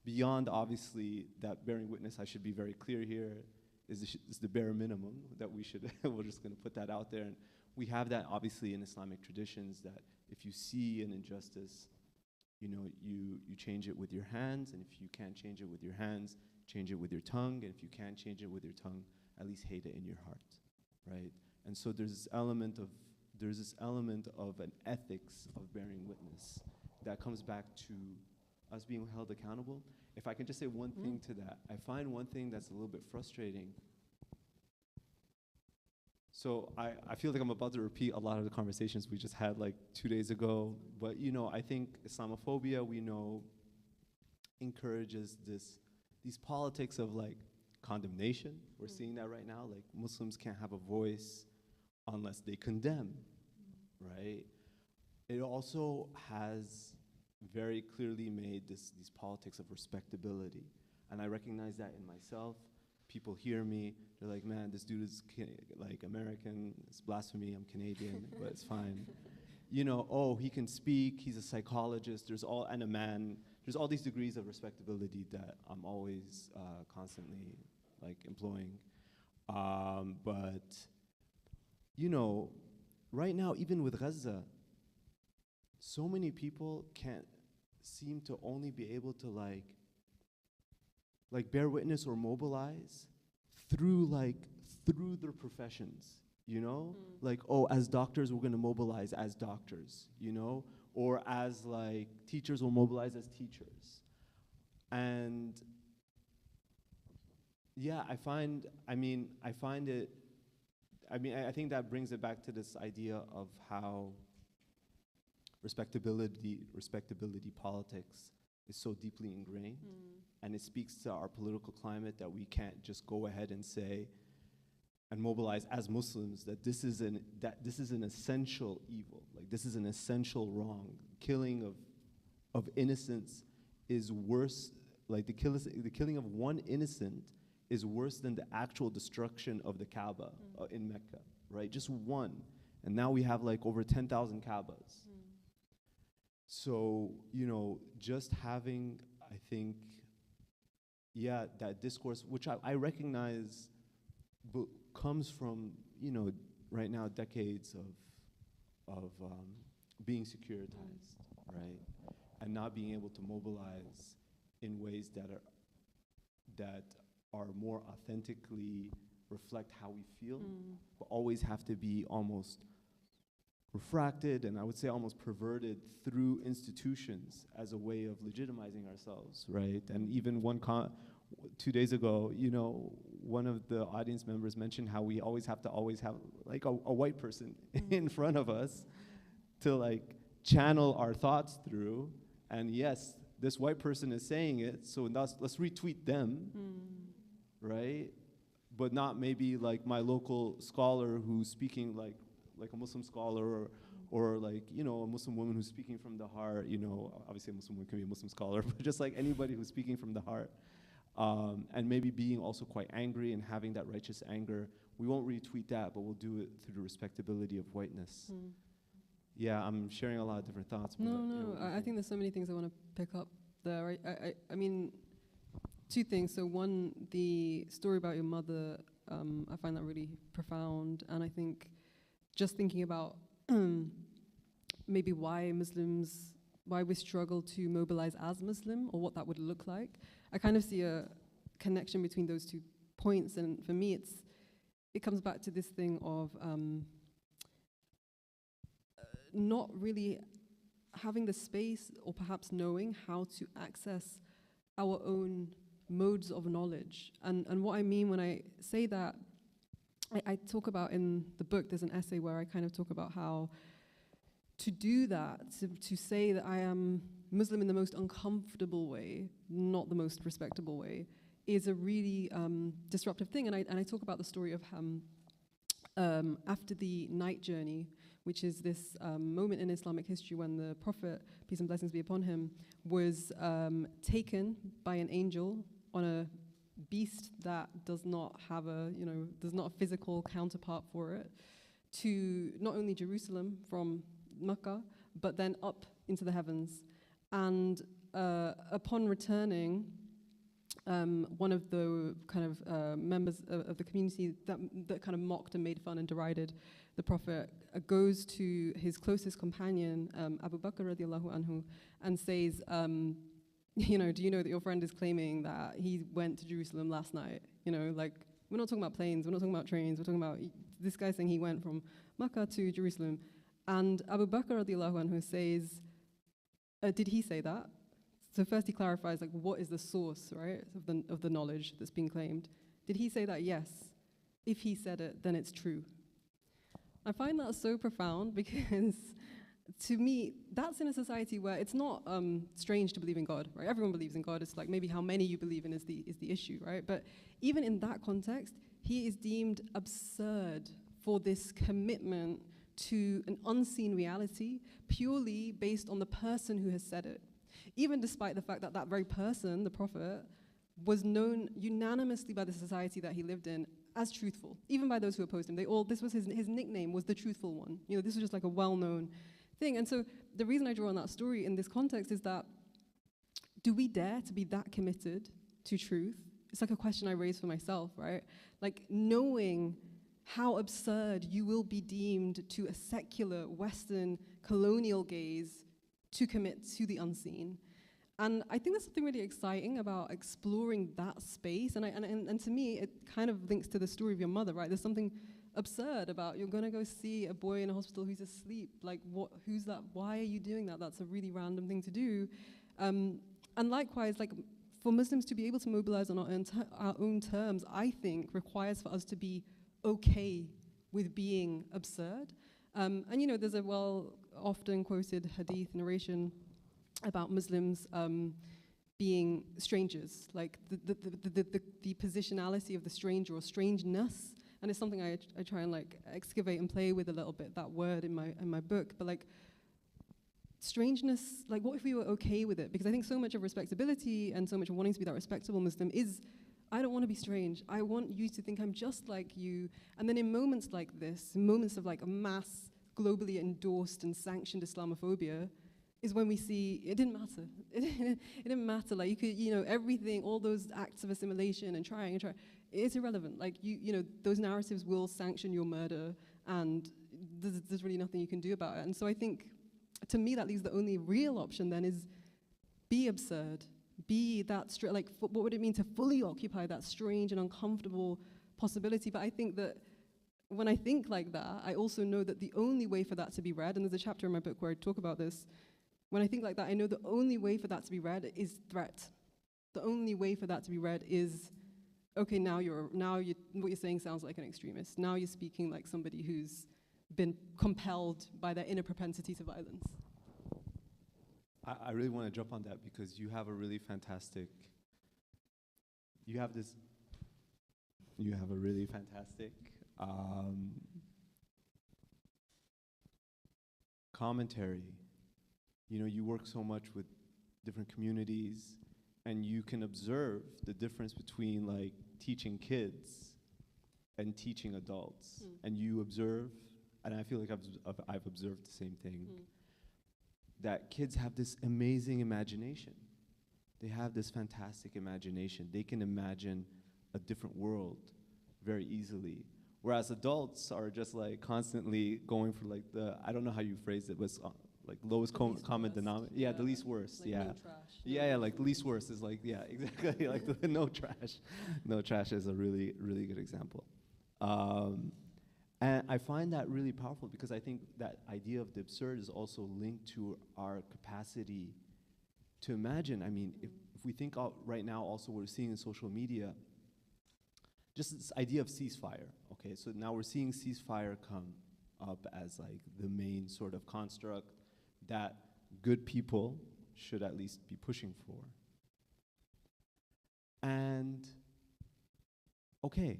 Beyond, obviously, that bearing witness, I should be very clear here, is the bare minimum that we should, we're just going to put that out there. And we have that, obviously, in Islamic traditions, that if you see an injustice, you know, you change it with your hands, and if you can't change it with your hands, change it with your tongue, and if you can't change it with your tongue, at least hate it in your heart, right? And so there's this element of an ethics of bearing witness that comes back to us being held accountable. If I can just say one thing to that, I find one thing that's a little bit frustrating. So I feel like I'm about to repeat a lot of the conversations we just had like 2 days ago, but you know, I think Islamophobia, we know, encourages these politics of like condemnation. We're seeing that right now, like Muslims can't have a voice unless they condemn, right? It also has very clearly made these politics of respectability. And I recognize that in myself. People hear me, they're like, man, this dude is like American, it's blasphemy, I'm Canadian, but it's fine. You know, oh, he can speak, he's a psychologist, there's all these degrees of respectability that I'm always constantly like employing. But, you know, right now, even with Gaza, so many people can't seem to only be able to like bear witness or mobilize through their professions, you know? Like, oh, as doctors, we're gonna mobilize as doctors, you know? Or as like teachers will mobilize as teachers. And yeah, I think that brings it back to this idea of how respectability politics is so deeply ingrained, and it speaks to our political climate that we can't just go ahead and say and mobilize as Muslims that this is an essential evil, like this is an essential wrong. Killing of innocents is worse. Like the killing of one innocent is worse than the actual destruction of the Kaaba in Mecca, right? Just one, and now we have like over 10,000 Kaabas. So, you know, just having, I think, yeah, that discourse, which I recognize comes from, you know, right now decades of being securitized, right? And not being able to mobilize in ways that are more authentically reflect how we feel, but always have to be almost refracted and I would say almost perverted through institutions as a way of legitimizing ourselves, right? And even 2 days ago, you know, one of the audience members mentioned how we always have like a white person in front of us to like channel our thoughts through. And yes, this white person is saying it, so let's retweet them, right? But not maybe like my local scholar who's speaking like a Muslim scholar or like, you know, a Muslim woman who's speaking from the heart, you know, obviously a Muslim woman can be a Muslim scholar, but just like anybody who's speaking from the heart. And maybe being also quite angry and having that righteous anger. We won't retweet that, but we'll do it through the respectability of whiteness. Yeah, I'm sharing a lot of different thoughts. No, I think there's so many things I want to pick up there. I mean, two things. So one, the story about your mother, I find that really profound. And I think just thinking about maybe why we struggle to mobilize as Muslim or what that would look like. I kind of see a connection between those 2 points. And for me, it comes back to this thing of not really having the space or perhaps knowing how to access our own modes of knowledge. And what I mean when I say that, I talk about in the book, there's an essay where I kind of talk about how to do that, to say that I am Muslim in the most uncomfortable way, not the most respectable way, is a really disruptive thing. And I talk about the story of after the night journey, which is this moment in Islamic history when the Prophet, peace and blessings be upon him, was taken by an angel on a beast that does not have there's not a physical counterpart for it, to not only Jerusalem from Mecca, but then up into the heavens. And upon returning, one of the kind of members of the community that kind of mocked and made fun and derided the Prophet goes to his closest companion, Abu Bakr radiallahu anhu, and says, you know, do you know that your friend is claiming that he went to Jerusalem last night? You know, like, we're not talking about planes, we're not talking about trains, we're talking about this guy saying he went from Mecca to Jerusalem. And Abu Bakr radiallahu anhu says, did he say that? So first he clarifies, like, what is the source, right, of the knowledge that's being claimed? Did he say that? Yes. If he said it, then it's true. I find that so profound because to me, that's in a society where it's not strange to believe in God, right? Everyone believes in God. It's like maybe how many you believe in is the issue, right? But even in that context, he is deemed absurd for this commitment to an unseen reality purely based on the person who has said it. Even despite the fact that that very person, the Prophet, was known unanimously by the society that he lived in as truthful, even by those who opposed him. This was his nickname was the truthful one. You know, this was just like a well-known thing. And so the reason I draw on that story in this context is that, do we dare to be that committed to truth? It's like a question I raise for myself, right? Like, knowing how absurd you will be deemed to a secular Western colonial gaze to commit to the unseen. And I think there's something really exciting about exploring that space. And to me, it kind of links to the story of your mother, right? There's something absurd about you're going to go see a boy in a hospital who's asleep. Like, who's that? Why are you doing that? That's a really random thing to do. And likewise, like, for Muslims to be able to mobilize on our own terms, I think requires for us to be okay with being absurd. And you know, there's a often quoted hadith narration about Muslims being strangers, like the positionality of the stranger or strangeness. And it's something I try and like excavate and play with a little bit, that word in my book. But like, strangeness, like, what if we were okay with it? Because I think so much of respectability and so much of wanting to be that respectable Muslim is, I don't want to be strange. I want you to think I'm just like you. And then in moments like this, moments of like a mass globally endorsed and sanctioned Islamophobia, is when we see it didn't matter. It didn't matter. Like, you could, you know, everything, all those acts of assimilation and trying, it's irrelevant. Like, you know, those narratives will sanction your murder, and there's really nothing you can do about it. And so I think, to me, that leaves the only real option then is be absurd, be that what would it mean to fully occupy that strange and uncomfortable possibility? But I think that when I think like that, I also know that the only way for that to be read, and there's a chapter in my book where I talk about this, when I think like that, I know the only way for that to be read is threat. The only way for that to be read is, okay, what you're saying sounds like an extremist. Now you're speaking like somebody who's been compelled by their inner propensity to violence. I really want to jump on that because you have a really fantastic, you have a really fantastic commentary. You know, you work so much with different communities, and you can observe the difference between like teaching kids and teaching adults. And you observe, and I feel like I've observed the same thing, that kids have this amazing imagination. They have this fantastic imagination. They can imagine a different world very easily. Whereas adults are just like constantly going for like I don't know how you phrased it, but like lowest common denominator. Yeah, the least worst. Like yeah. No trash. Yeah, like the least worst is like, yeah, exactly. Like the no trash. No trash is a really, really good example. And I find that really powerful because I think that idea of the absurd is also linked to our capacity to imagine. I mean, if we think right now also we're seeing in social media, just this idea of ceasefire, okay? So now we're seeing ceasefire come up as like the main sort of construct that good people should at least be pushing for. And, okay,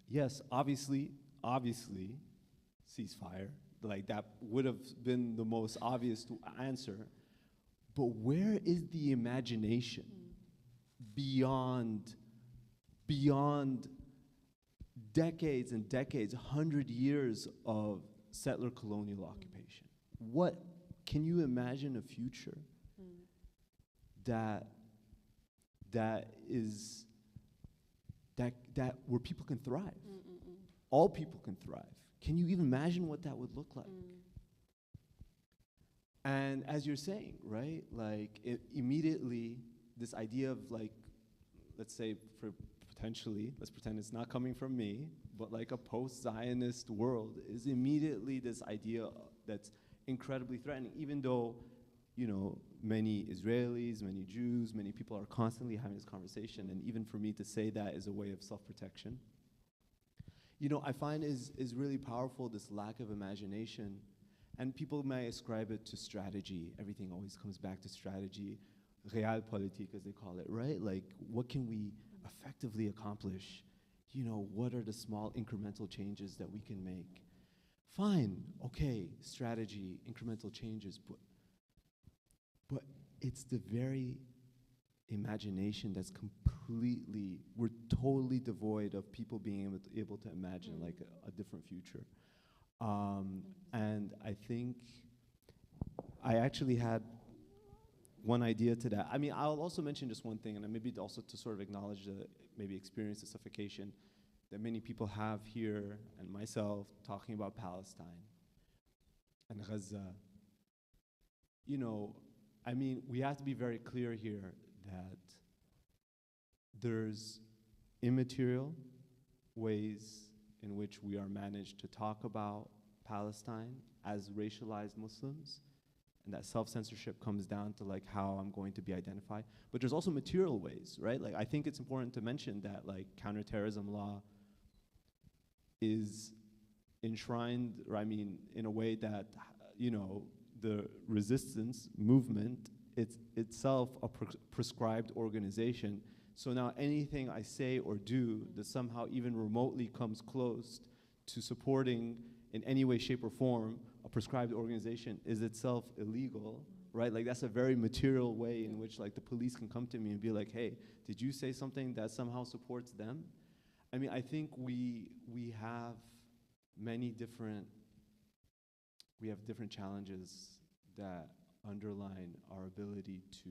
yes, obviously, ceasefire, like that would have been the most obvious to answer, but where is the imagination beyond decades and decades, 100 years of settler colonial occupation? What, can you imagine a future that where people can thrive? All people can thrive. Can you even imagine what that would look like? And as you're saying, right, like immediately this idea of like, let's say let's pretend it's not coming from me, but like a post-Zionist world is immediately this idea that's incredibly threatening, even though, you know, many Israelis, many Jews, many people are constantly having this conversation, and even for me to say that is a way of self-protection. You know, I find is really powerful, this lack of imagination, and people may ascribe it to strategy. Everything always comes back to strategy, realpolitik as they call it, right? Like, what can we effectively accomplish? You know, what are the small incremental changes that we can make? Fine, okay, strategy, incremental changes, but it's the very imagination that's completely, we're totally devoid of people being able to imagine like a different future. And I think I actually had one idea to that. I mean, I'll also mention just one thing, and maybe also to sort of acknowledge the maybe experience of suffocation that many people have here, and myself, talking about Palestine and Gaza. You know, I mean, we have to be very clear here that there's immaterial ways in which we are managed to talk about Palestine as racialized Muslims, and that self-censorship comes down to like how I'm going to be identified. But there's also material ways, right? Like I think it's important to mention that like counterterrorism law is enshrined, or I mean, in a way that, you know, the resistance movement, it's itself a prescribed organization. So now anything I say or do that somehow even remotely comes close to supporting in any way, shape, or form a prescribed organization is itself illegal, right? Like that's a very material way in which like the police can come to me and be like, hey, did you say something that somehow supports them? I mean, I think we have many different, we have different challenges that underline our ability to,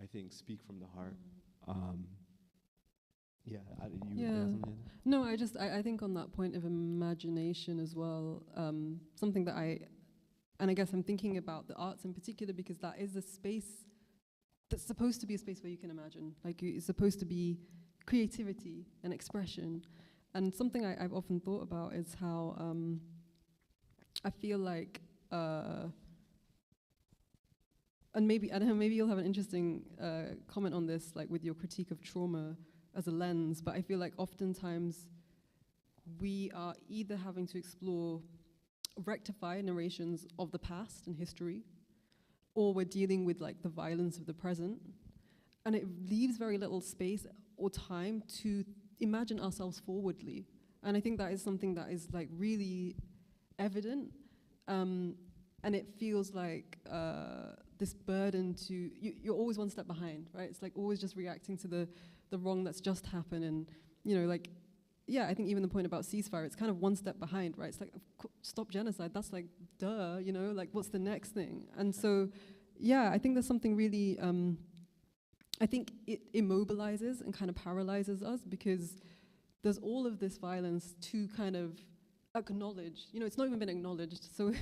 I think, speak from the heart. Yeah, you have something? No, I think on that point of imagination as well, something that and I guess I'm thinking about the arts in particular because that is a space that's supposed to be a space where you can imagine. Like it's supposed to be creativity and expression. And something I've often thought about is how I feel like, and maybe, I don't know, maybe you'll have an interesting comment on this, like with your critique of trauma as a lens, but I feel like oftentimes we are either having to explore, rectify narrations of the past and history, or we're dealing with like the violence of the present, and it leaves very little space or time to imagine ourselves forwardly. And I think that is something that is like really evident, and it feels like this burden to, you're always one step behind, right? It's like always just reacting to the wrong that's just happened, and you know, like, yeah, I think even the point about ceasefire, it's kind of one step behind, right? It's like, stop genocide, that's like, duh, you know, like what's the next thing? And so, yeah, I think there's something really, I think it immobilizes and kind of paralyzes us, because there's all of this violence to kind of acknowledge. You know, it's not even been acknowledged. So,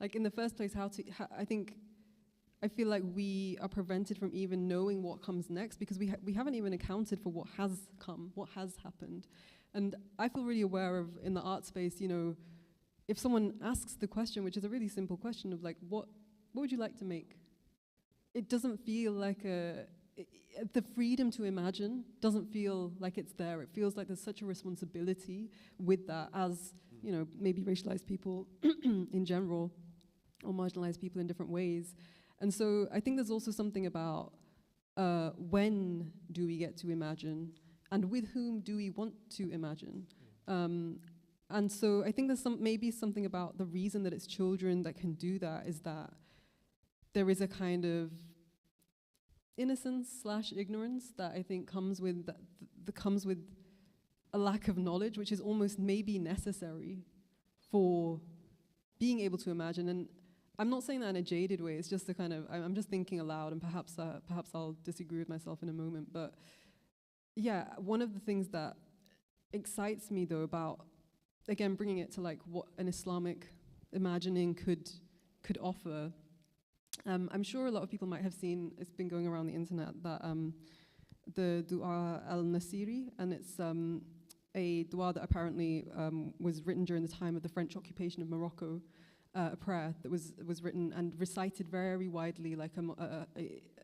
like in the first place, I feel like we are prevented from even knowing what comes next, because we haven't even accounted for what has come, what has happened. And I feel really aware of, in the art space, you know, if someone asks the question, which is a really simple question of like, what would you like to make? It doesn't feel like the freedom to imagine doesn't feel like it's there. It feels like there's such a responsibility with that, as, you know, maybe racialized people in general, or marginalized people in different ways. And so I think there's also something about when do we get to imagine, and with whom do we want to imagine? And so I think there's maybe something about the reason that it's children that can do that is that there is a kind of innocence / ignorance that I think comes with comes with a lack of knowledge, which is almost maybe necessary for being able to imagine. And I'm not saying that in a jaded way. It's just a kind of, I'm just thinking aloud, and perhaps I'll disagree with myself in a moment. But yeah, one of the things that excites me though about, again, bringing it to like what an Islamic imagining could offer. I'm sure a lot of people might have seen, it's been going around the internet, that the Dua al-Nasiri, and it's a dua that apparently was written during the time of the French occupation of Morocco, a prayer that was written and recited very widely, like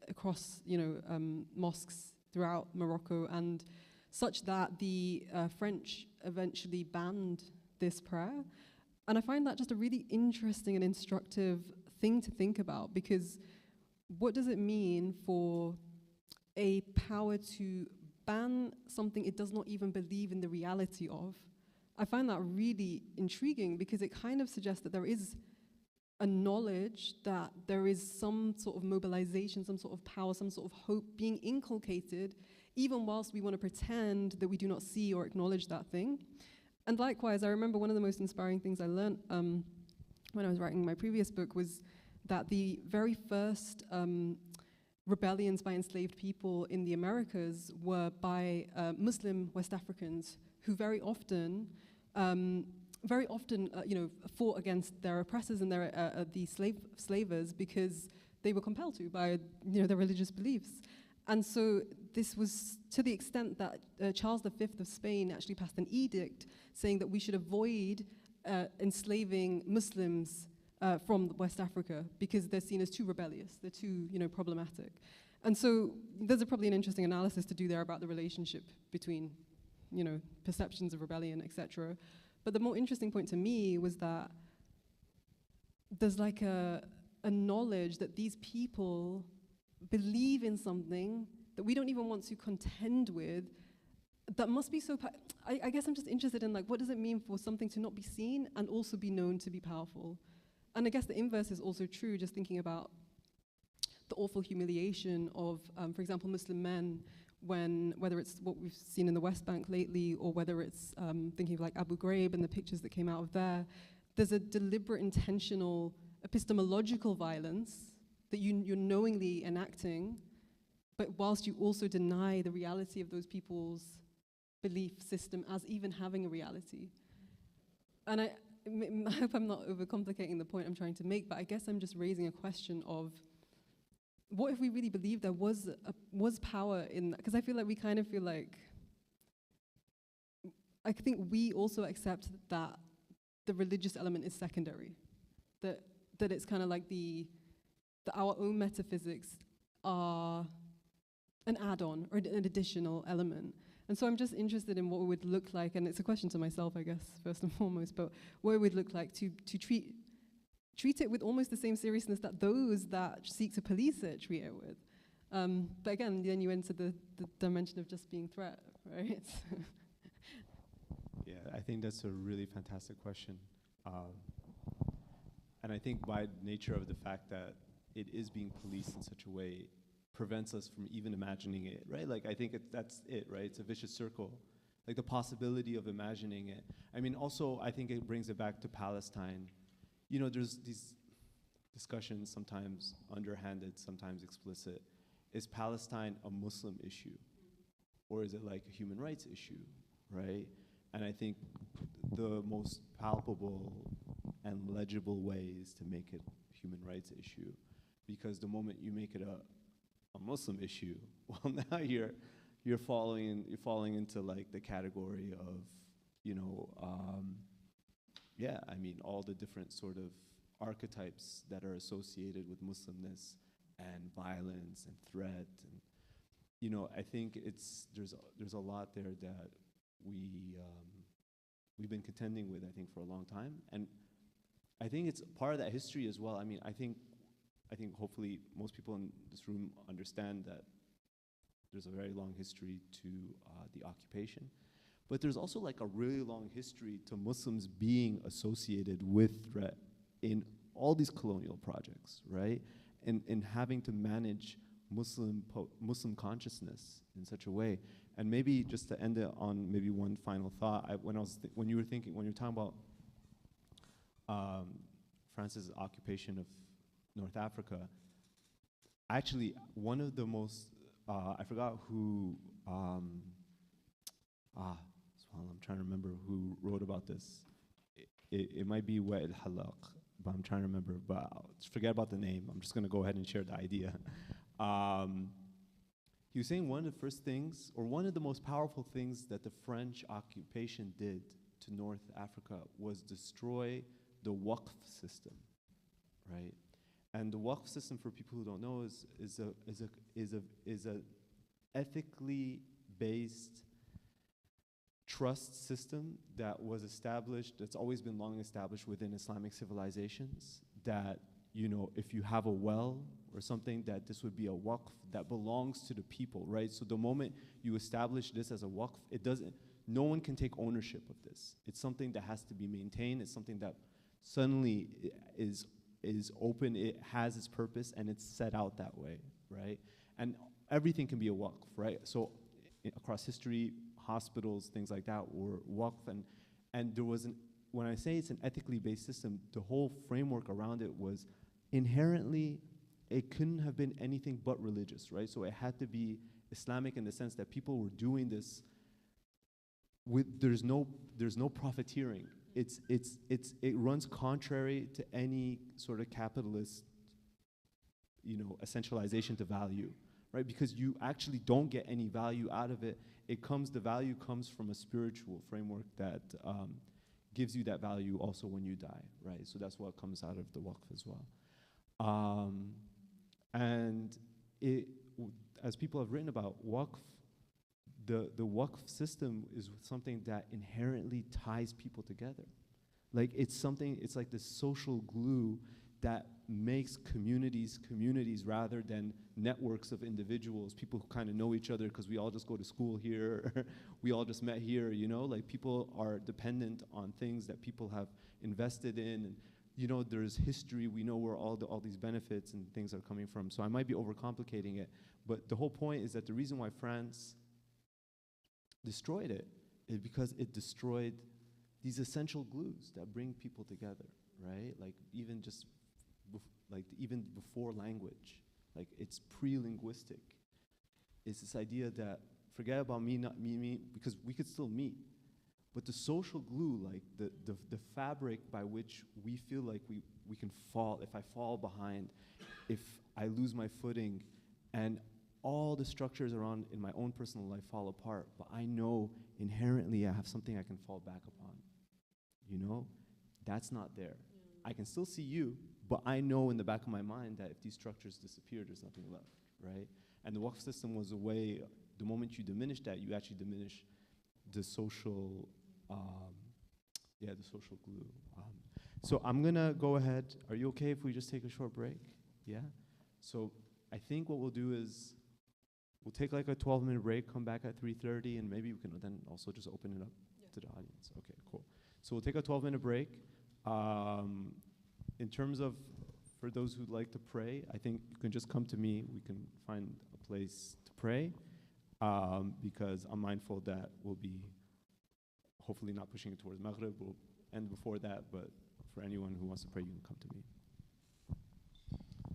across, you know, mosques throughout Morocco, and such that the French eventually banned this prayer. And I find that just a really interesting and instructive thing to think about, because what does it mean for a power to ban something it does not even believe in the reality of? I find that really intriguing, because it kind of suggests that there is a knowledge that there is some sort of mobilization, some sort of power, some sort of hope being inculcated, even whilst we want to pretend that we do not see or acknowledge that thing. And likewise, I remember one of the most inspiring things I learned when I was writing my previous book was that the very first rebellions by enslaved people in the Americas were by Muslim West Africans, who very often, you know, fought against their oppressors and the slavers, because they were compelled to by, you know, their religious beliefs. And so this was to the extent that Charles V of Spain actually passed an edict saying that we should avoid enslaving Muslims from West Africa, because they're seen as too rebellious, they're too, you know, problematic. And so there's probably an interesting analysis to do there about the relationship between, you know, perceptions of rebellion, etc. But the more interesting point to me was that there's like a knowledge that these people believe in something that we don't even want to contend with, that must be so, I guess I'm just interested in like, what does it mean for something to not be seen and also be known to be powerful? And I guess the inverse is also true, just thinking about the awful humiliation of, for example, Muslim men, whether it's what we've seen in the West Bank lately, or whether it's thinking of like Abu Ghraib and the pictures that came out of there's a deliberate, intentional, epistemological violence that you're knowingly enacting, but whilst you also deny the reality of those people's belief system as even having a reality. And I hope I'm not overcomplicating the point I'm trying to make, but I guess I'm just raising a question of, what if we really believe there was power in that? Because I feel like we kind of feel like, I think we also accept that the religious element is secondary, that it's kind of like that our own metaphysics are an add-on or an additional element. And so I'm just interested in what it would look like, and it's a question to myself, I guess, first and foremost, but what it would look like to treat it with almost the same seriousness that those that seek to police it treat it with. But again, then you enter the dimension of just being threat, right? Yeah, I think that's a really fantastic question. And I think by nature of the fact that it is being policed in such a way prevents us from even imagining it, right? Like, I think that's it, right? It's a vicious circle. Like, the possibility of imagining it. I mean, also, I think it brings it back to Palestine. You know, there's these discussions, sometimes underhanded, sometimes explicit. Is Palestine a Muslim issue? Or is it like a human rights issue, right? And I think the most palpable and legible way is to make it a human rights issue. Because the moment you make it a Muslim issue, well, now you're falling into like the category of, you know, yeah, I mean, all the different sort of archetypes that are associated with Muslimness and violence and threat, and you know, I think there's a lot there that we've been contending with, I think, for a long time, and I think it's part of that history as well. I mean, I think hopefully most people in this room understand that there's a very long history to the occupation, but there's also like a really long history to Muslims being associated with threat in all these colonial projects, right? And having to manage Muslim consciousness in such a way. And maybe just to end it on maybe one final thought, when you were talking about France's occupation of North Africa, actually one of the most, I forgot who, I'm trying to remember who wrote about this. It might be Wa'il Halaq, but I'm trying to remember, but forget about the name. I'm just gonna go ahead and share the idea. He was saying one of the first things, or one of the most powerful things that the French occupation did to North Africa was destroy the Waqf system, right? And the Waqf system, for people who don't know, is a ethically based trust system that was established, that's always been long established within Islamic civilizations, that, you know, if you have a well or something, that this would be a waqf that belongs to the people, right? So the moment you establish this as a waqf, no one can take ownership of this. It's something that has to be maintained. It's something that suddenly is open, it has its purpose, and it's set out that way, right? And everything can be a waqf, right? So across history, hospitals, things like that were waqf, and there was when I say it's an ethically based system, the whole framework around it was inherently, it couldn't have been anything but religious, right? So it had to be Islamic in the sense that people were doing this there's no profiteering. It runs contrary to any sort of capitalist, you know, essentialization to value, right? Because you actually don't get any value out of it. The value comes from a spiritual framework that gives you that value also when you die, right? So that's what comes out of the waqf as well. And as people have written about waqf, the waqf system is something that inherently ties people together. Like, it's like this social glue that makes communities rather than networks of individuals, people who kind of know each other because we all just go to school here, we all just met here, you know? Like, people are dependent on things that people have invested in, and, you know, there's history, we know where all these benefits and things are coming from. So I might be overcomplicating it, but the whole point is that the reason why France destroyed it is because it destroyed these essential glues that bring people together, right? Like, even just even before language, like, it's pre-linguistic. It's this idea that forget about me, not me, because we could still meet, but the social glue, like the fabric by which we feel like we can fall, if I fall behind, if I lose my footing, and all the structures around in my own personal life fall apart, but I know inherently I have something I can fall back upon. You know, that's not there. I can still see you, but I know in the back of my mind that if these structures disappear, there's nothing left, right? And the Waqf system was a way, the moment you diminish that, you actually diminish the social, the social glue. So I'm gonna go ahead. Are you okay if we just take a short break? Yeah? So I think what we'll do is we'll take like a 12-minute break, come back at 3:30, and maybe we can then also just open it up to the audience. Okay, cool. So we'll take a 12-minute break. In terms of, for those who'd like to pray, I think you can just come to me. We can find a place to pray, because I'm mindful that we'll be hopefully not pushing it towards Maghrib. We'll end before that, but for anyone who wants to pray, you can come to me.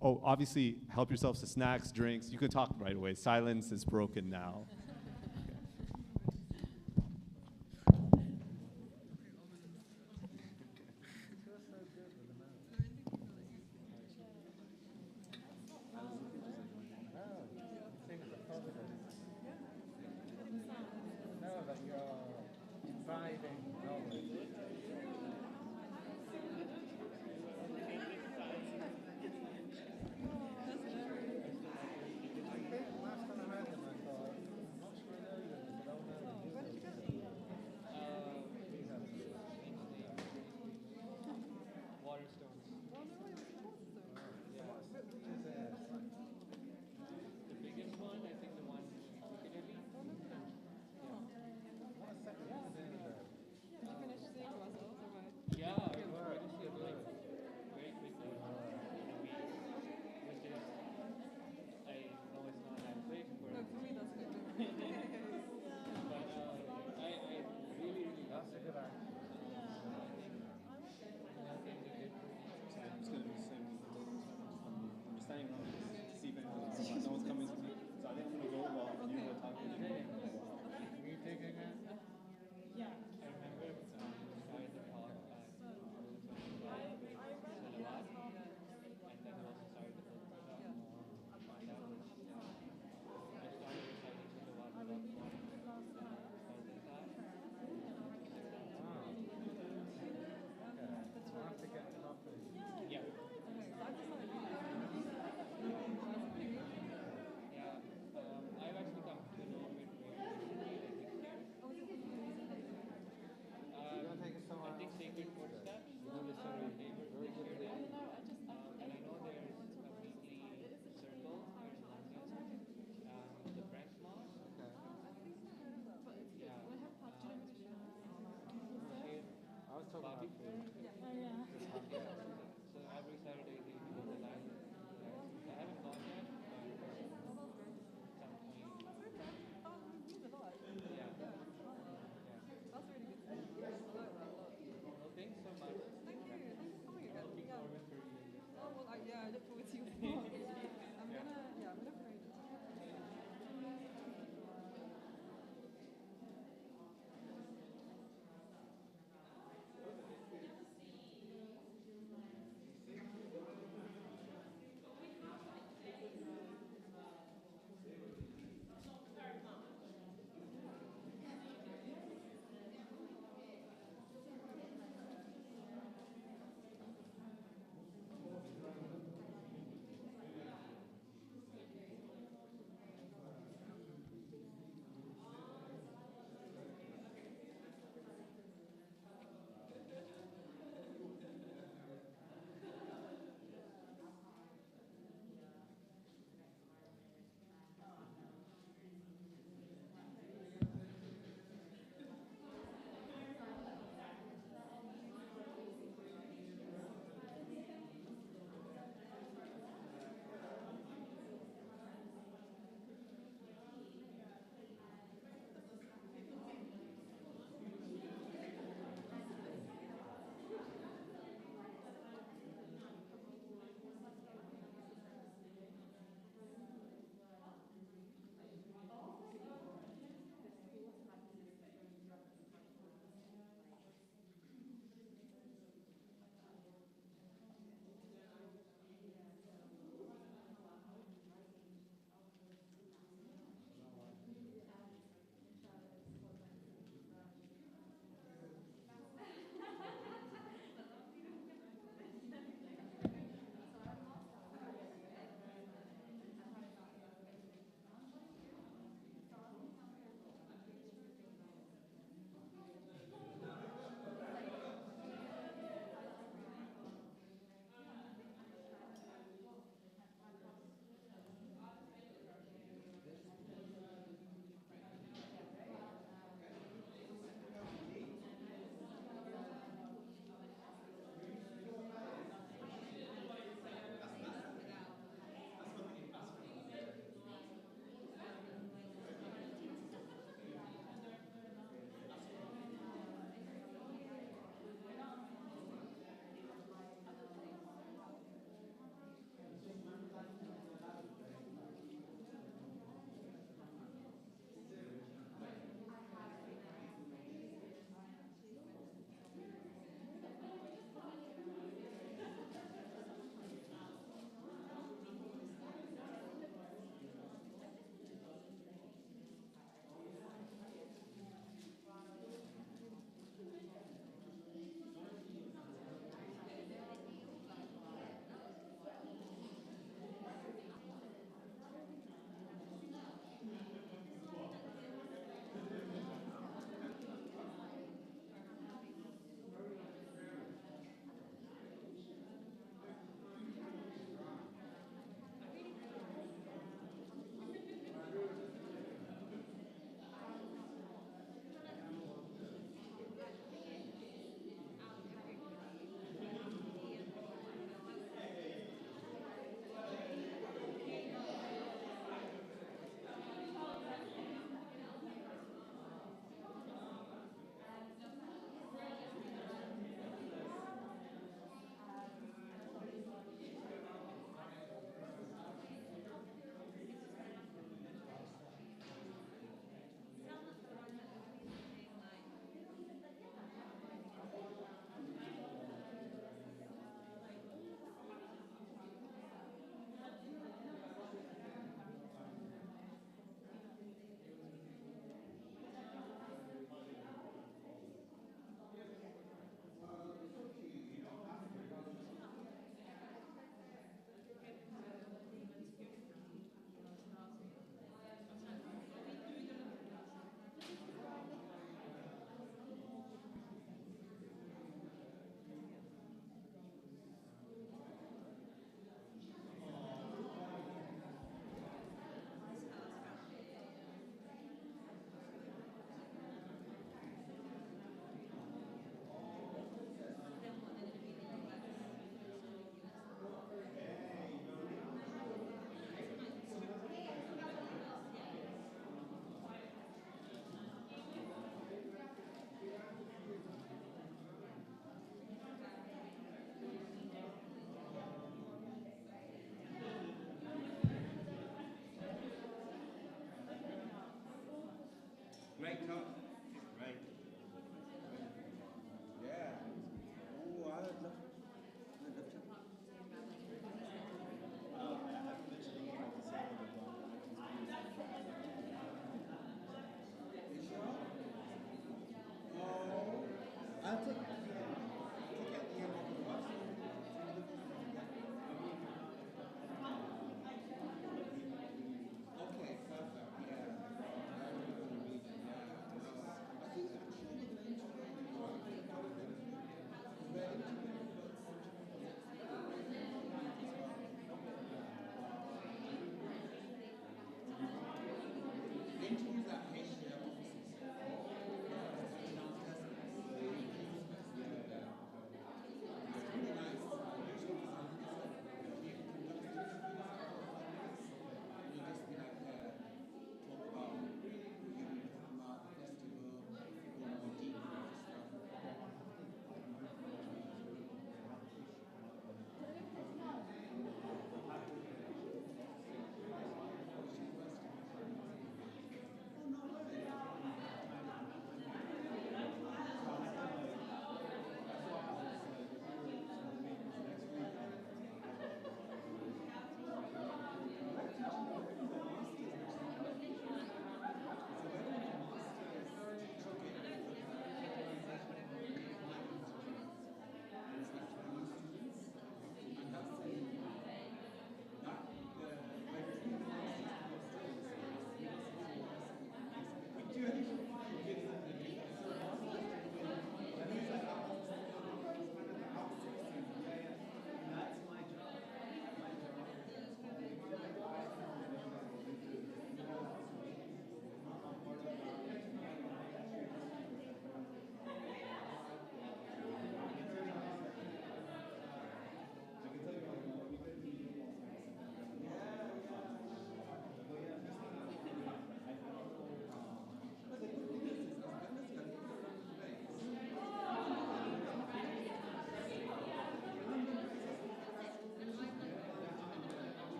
Oh, obviously, help yourselves to snacks, drinks. You can talk right away. Silence is broken now.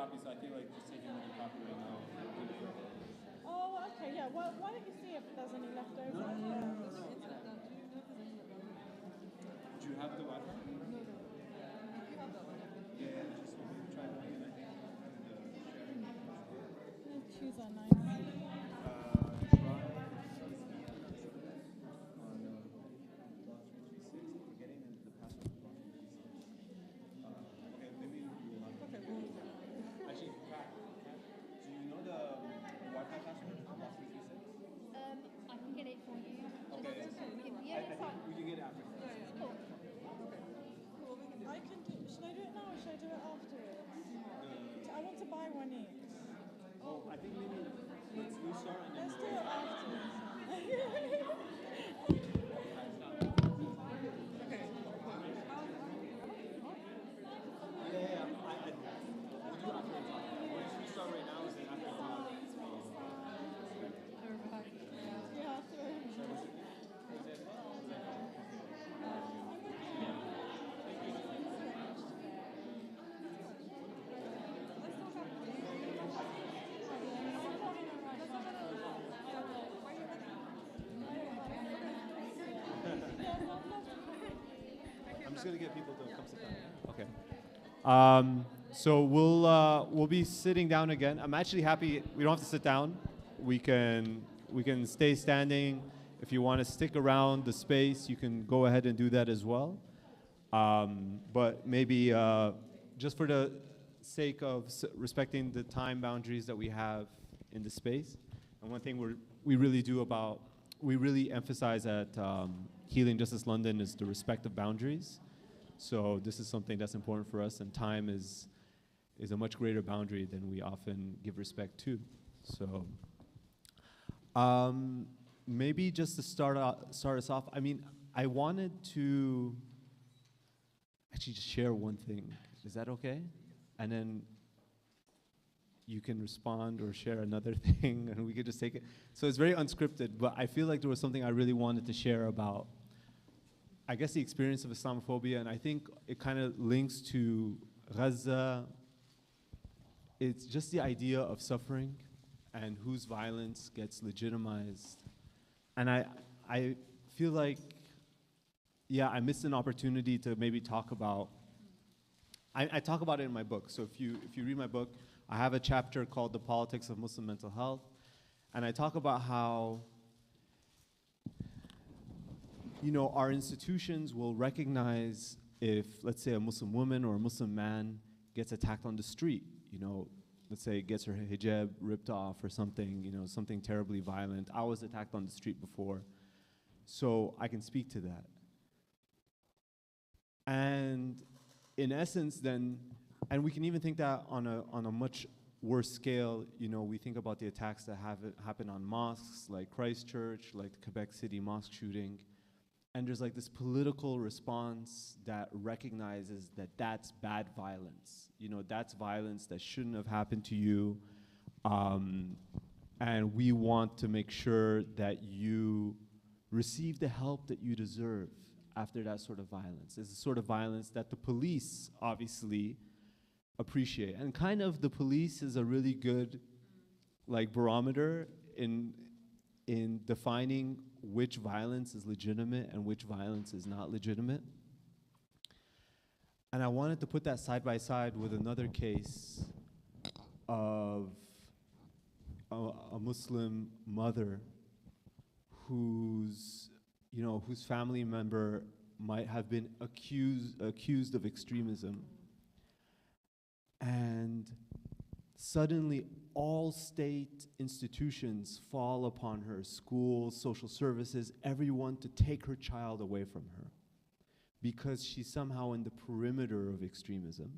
copy, so I feel like just taking another copy right now. Oh, okay, yeah. Well, why don't you see if there's any left over? There's no internet now. Do you know if there's internet now? Do you have the Wi-Fi? No. You have that one. Yeah, just try to get it. Choose our nice. I can get it for you. Okay. Yeah, it's fine. We can get it after. Cool. I can do. Should I do it now or should I do it afterwards? I want to buy one each. Oh, I think maybe let's start and then Let's do it afterwards. Yeah, afterwards. I'm just gonna get people to come sit down. Okay. So we'll be sitting down again. I'm actually happy we don't have to sit down. We can stay standing. If you want to stick around the space, you can go ahead and do that as well. But maybe just for the sake of respecting the time boundaries that we have in the space, and one thing we really emphasize at Healing Justice London is the respect of boundaries. So this is something that's important for us, and time is a much greater boundary than we often give respect to. So maybe just to start us off, I mean, I wanted to actually just share one thing. Is that okay? And then you can respond or share another thing, and we could just take it. So it's very unscripted, but I feel like there was something I really wanted to share about, I guess, the experience of Islamophobia, and I think it kind of links to Gaza. It's just the idea of suffering and whose violence gets legitimized. And I feel like, yeah, I missed an opportunity to maybe talk about, I talk about it in my book. So if you read my book, I have a chapter called The Politics of Muslim Mental Health, and I talk about how, you know, our institutions will recognize if, let's say, a Muslim woman or a Muslim man gets attacked on the street, you know, let's say gets her hijab ripped off or something, you know, something terribly violent. I was attacked on the street before, so I can speak to that. And in essence then, and we can even think that on a much worse scale, you know, we think about the attacks that have happened on mosques, like Christchurch, like the Quebec City mosque shooting. And there's like this political response that recognizes that that's bad violence. You know, that's violence that shouldn't have happened to you. And we want to make sure that you receive the help that you deserve after that sort of violence. It's the sort of violence that the police obviously appreciate. And kind of the police is a really good like barometer in defining which violence is legitimate and which violence is not legitimate. And I wanted to put that side by side with another case of a Muslim mother whose family member might have been accused of extremism. And suddenly all state institutions fall upon her, schools, social services, everyone, to take her child away from her because she's somehow in the perimeter of extremism.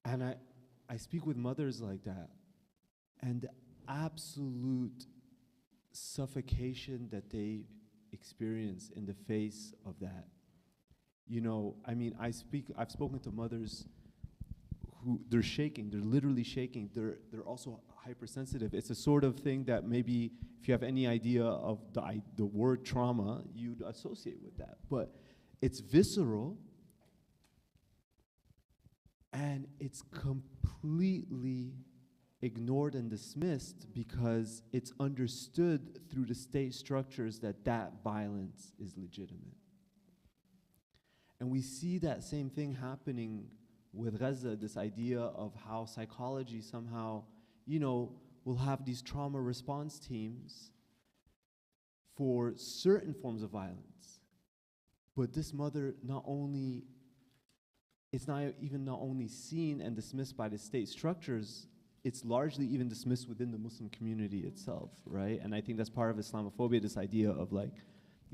And I speak with mothers like that, and the absolute suffocation that they experience in the face of that. You know, I mean, I've spoken to mothers who they're shaking, they're literally shaking. They're also hypersensitive. It's a sort of thing that maybe if you have any idea of the word trauma, you'd associate with that. But it's visceral, And it's completely ignored and dismissed because it's understood through the state structures that that violence is legitimate. And we see that same thing happening with Gaza, this idea of how psychology somehow, you know, will have these trauma response teams for certain forms of violence. But this mother not only, it's not even not only seen and dismissed by the state structures, it's largely even dismissed within the Muslim community itself, right? And I think that's part of Islamophobia, this idea of like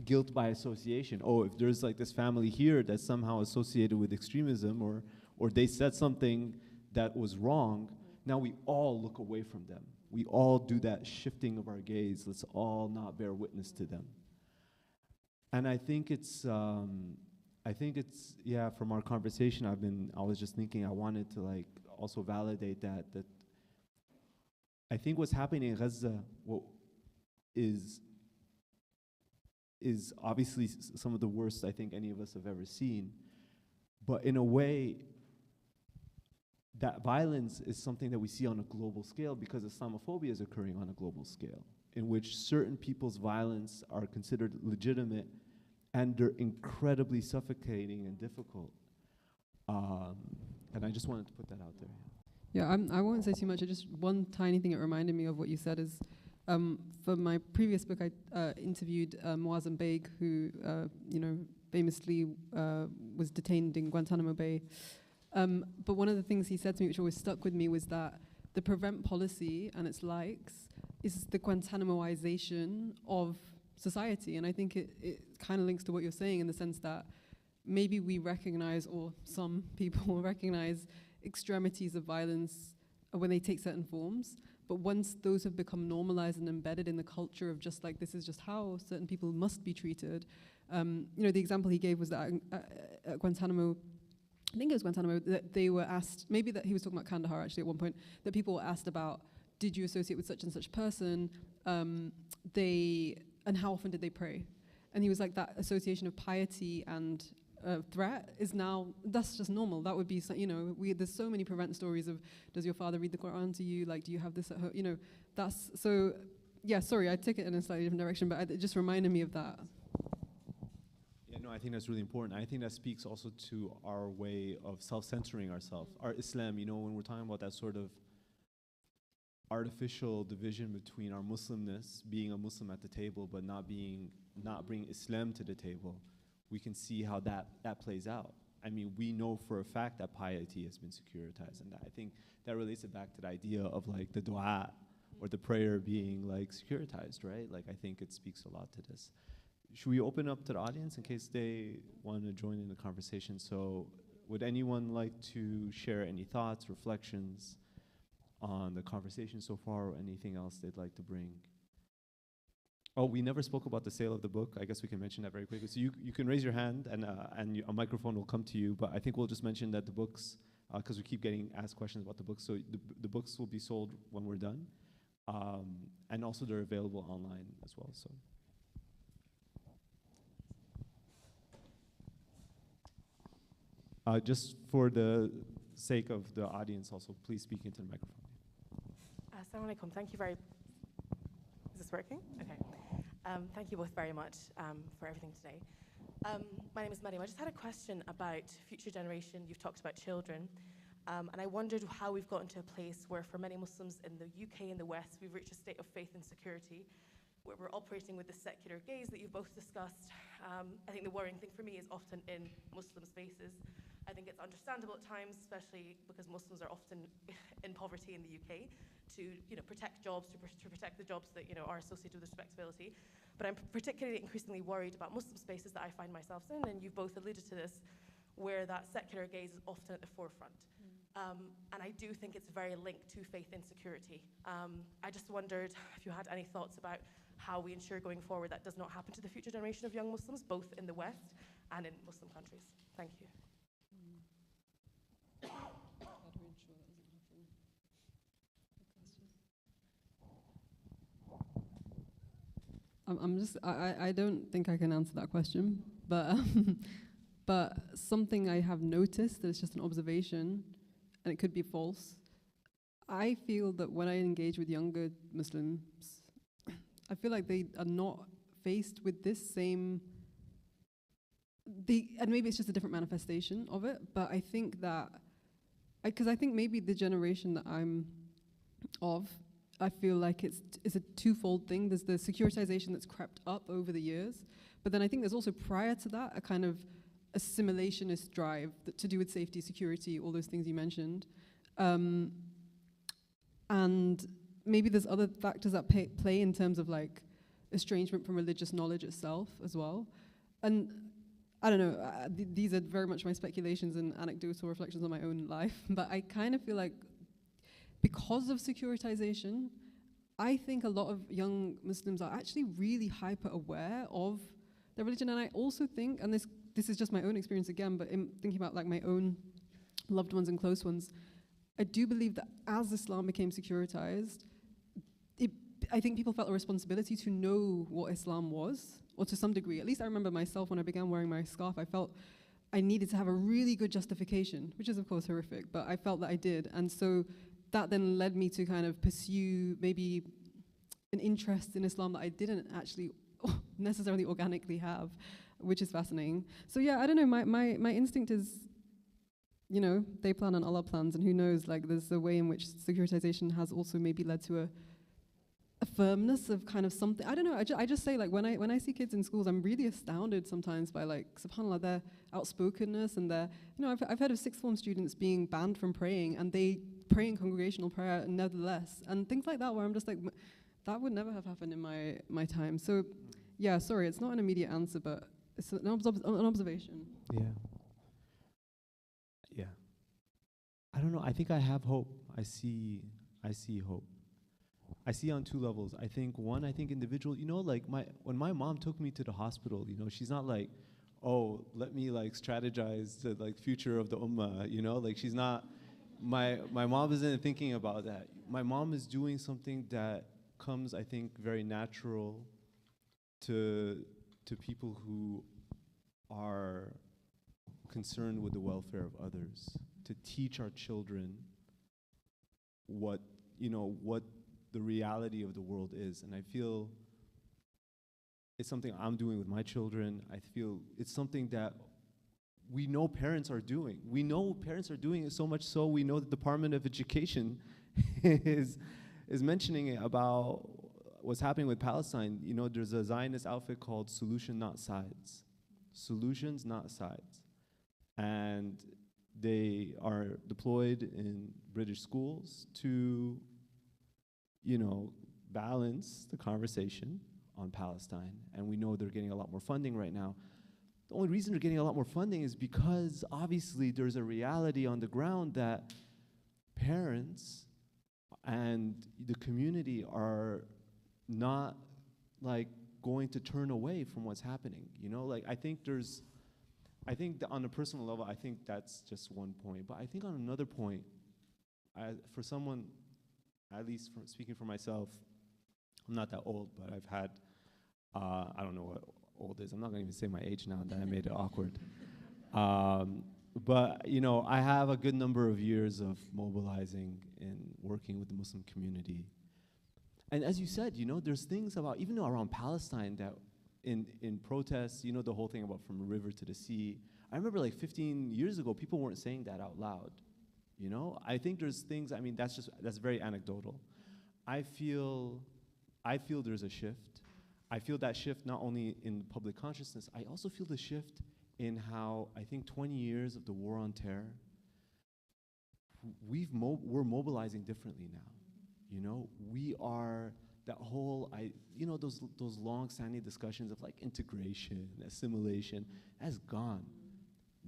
guilt by association. Oh, if there's like this family here that's somehow associated with extremism, or they said something that was wrong, now we all look away from them. We all do that shifting of our gaze. Let's all not bear witness to them. And I think it's, yeah, from our conversation, I was just thinking I wanted to like also validate that I think what's happening in Gaza is obviously some of the worst I think any of us have ever seen. But in a way, that violence is something that we see on a global scale because Islamophobia is occurring on a global scale, in which certain people's violence are considered legitimate and they're incredibly suffocating and difficult. And I just wanted to put that out there. Yeah, I won't say too much. Just one tiny thing it reminded me of what you said is, for my previous book, I interviewed Moazzam Begg, who famously was detained in Guantanamo Bay. But one of the things he said to me, which always stuck with me, was that the prevent policy and its likes is the Guantanamoization of society. And I think it kind of links to what you're saying in the sense that maybe we recognize, or some people recognize, extremities of violence when they take certain forms. But once those have become normalized and embedded in the culture of just like, this is just how certain people must be treated. The example he gave was that at Guantanamo, I think it was Guantanamo, that they were asked, maybe that he was talking about Kandahar actually at one point, that people were asked about, did you associate with such and such person? And how often did they pray? And he was like, that association of piety and threat is now, that's just normal. That would be, there's so many prevent stories of, does your father read the Quran to you? Like, do you have this at home? That's, so, yeah, sorry, I took it in a slightly different direction, but it just reminded me of that. Yeah, no, I think that's really important. I think that speaks also to our way of self-censoring ourselves. Our Islam, when we're talking about that sort of artificial division between our Muslimness, being a Muslim at the table, but not bringing Islam to the table, we can see how that plays out. I mean, we know for a fact that piety has been securitized, and I think that relates it back to the idea of like the dua or the prayer being like securitized, right? Like, I think it speaks a lot to this. Should we open up to the audience in case they want to join in the conversation? So would anyone like to share any thoughts, reflections on the conversation so far, or anything else they'd like to bring? Oh, we never spoke about the sale of the book. I guess we can mention that very quickly. So you can raise your hand, and a microphone will come to you. But I think we'll just mention that the books, because we keep getting asked questions about the books, so the books will be sold when we're done. And also they're available online as well. So. Just for the sake of the audience also, please speak into the microphone. Assalamu alaikum. Thank you very... Is this working? Okay. Thank you both very much for everything today. My name is Mariam. I just had a question about future generation. You've talked about children. And I wondered how we've gotten to a place where for many Muslims in the UK and the West, we've reached a state of faith and security, where we're operating with the secular gaze that you've both discussed. I think the worrying thing for me is often in Muslim spaces. I think it's understandable at times, especially because Muslims are often in poverty in the UK, to protect jobs, to protect the jobs that are associated with respectability. But I'm particularly increasingly worried about Muslim spaces that I find myself in, and you've both alluded to this, where that secular gaze is often at the forefront. And I do think it's very linked to faith insecurity. I just wondered if you had any thoughts about how we ensure going forward that does not happen to the future generation of young Muslims, both in the West and in Muslim countries. Thank you. I don't think I can answer that question, but but something I have noticed, that it's just an observation, and it could be false. I feel that when I engage with younger Muslims, I feel like they are not faced with this same, and maybe it's just a different manifestation of it, but I think that, because I think maybe the generation that I'm of, I feel like it's a twofold thing. There's the securitization that's crept up over the years, but then I think there's also prior to that a kind of assimilationist drive to do with safety, security, all those things you mentioned. And maybe there's other factors that play in terms of like estrangement from religious knowledge itself as well. And I don't know, these are very much my speculations and anecdotal reflections on my own life, but I kind of feel like because of securitization, I think a lot of young Muslims are actually really hyper aware of their religion. And I also think, and this is just my own experience again, but in thinking about like my own loved ones and close ones, I do believe that as Islam became securitized, I think people felt a responsibility to know what Islam was, or to some degree. At least I remember myself when I began wearing my scarf, I felt I needed to have a really good justification, which is of course horrific, but I felt that I did. And so that then led me to kind of pursue maybe an interest in Islam that I didn't actually necessarily organically have, which is fascinating. So yeah, I don't know, my instinct is, you know, they plan and Allah plans, and who knows, like there's a way in which securitization has also maybe led to a firmness of kind of something. I don't know, I just say, like, when I see kids in schools, I'm really astounded sometimes by, like, subhanAllah, their outspokenness and their, you know, I've heard of sixth form students being banned from praying, and they pray in congregational prayer nevertheless, and things like that, where I'm just like, that would never have happened in my time. So yeah, sorry, it's not an immediate answer, but it's an observation. Yeah. Yeah. I don't know. I think I have hope. I see hope. I see on two levels. I think one, individual, you know, like when my mom took me to the hospital, you know, she's not like, oh, let me like strategize the like future of the ummah, you know, like she's not, my mom isn't thinking about that. My mom is doing something that comes, I think, very natural to people who are concerned with the welfare of others, to teach our children what the reality of the world is. And I feel it's something I'm doing with my children. I feel it's something that we know parents are doing. We know parents are doing it, so much so we know the Department of Education is mentioning it about what's happening with Palestine. You know, there's a Zionist outfit called Solution Not Sides. Solutions Not Sides. And they are deployed in British schools to, you know, balance the conversation on Palestine. And we know they're getting a lot more funding right now. The only reason they're getting a lot more funding is because obviously there's a reality on the ground that parents and the community are not like going to turn away from what's happening. You know, like I think that on a personal level, I think that's just one point. But I think on another point, for someone, at least speaking for myself, I'm not that old, but I've had, I don't know what old is. I'm not gonna even say my age now that I made it awkward. But you know, I have a good number of years of mobilizing and working with the Muslim community. And as you said, you know, there's things about, even around Palestine, that in protests, you know, the whole thing about from the river to the sea. I remember like 15 years ago, people weren't saying that out loud. You know, I think there's things, I mean, that's very anecdotal. I feel there's a shift. I feel that shift not only in public consciousness, I also feel the shift in how, I think 20 years of the war on terror, we're mobilizing differently now. You know, we are, that whole, you know, those long-standing discussions of like integration, assimilation, has gone.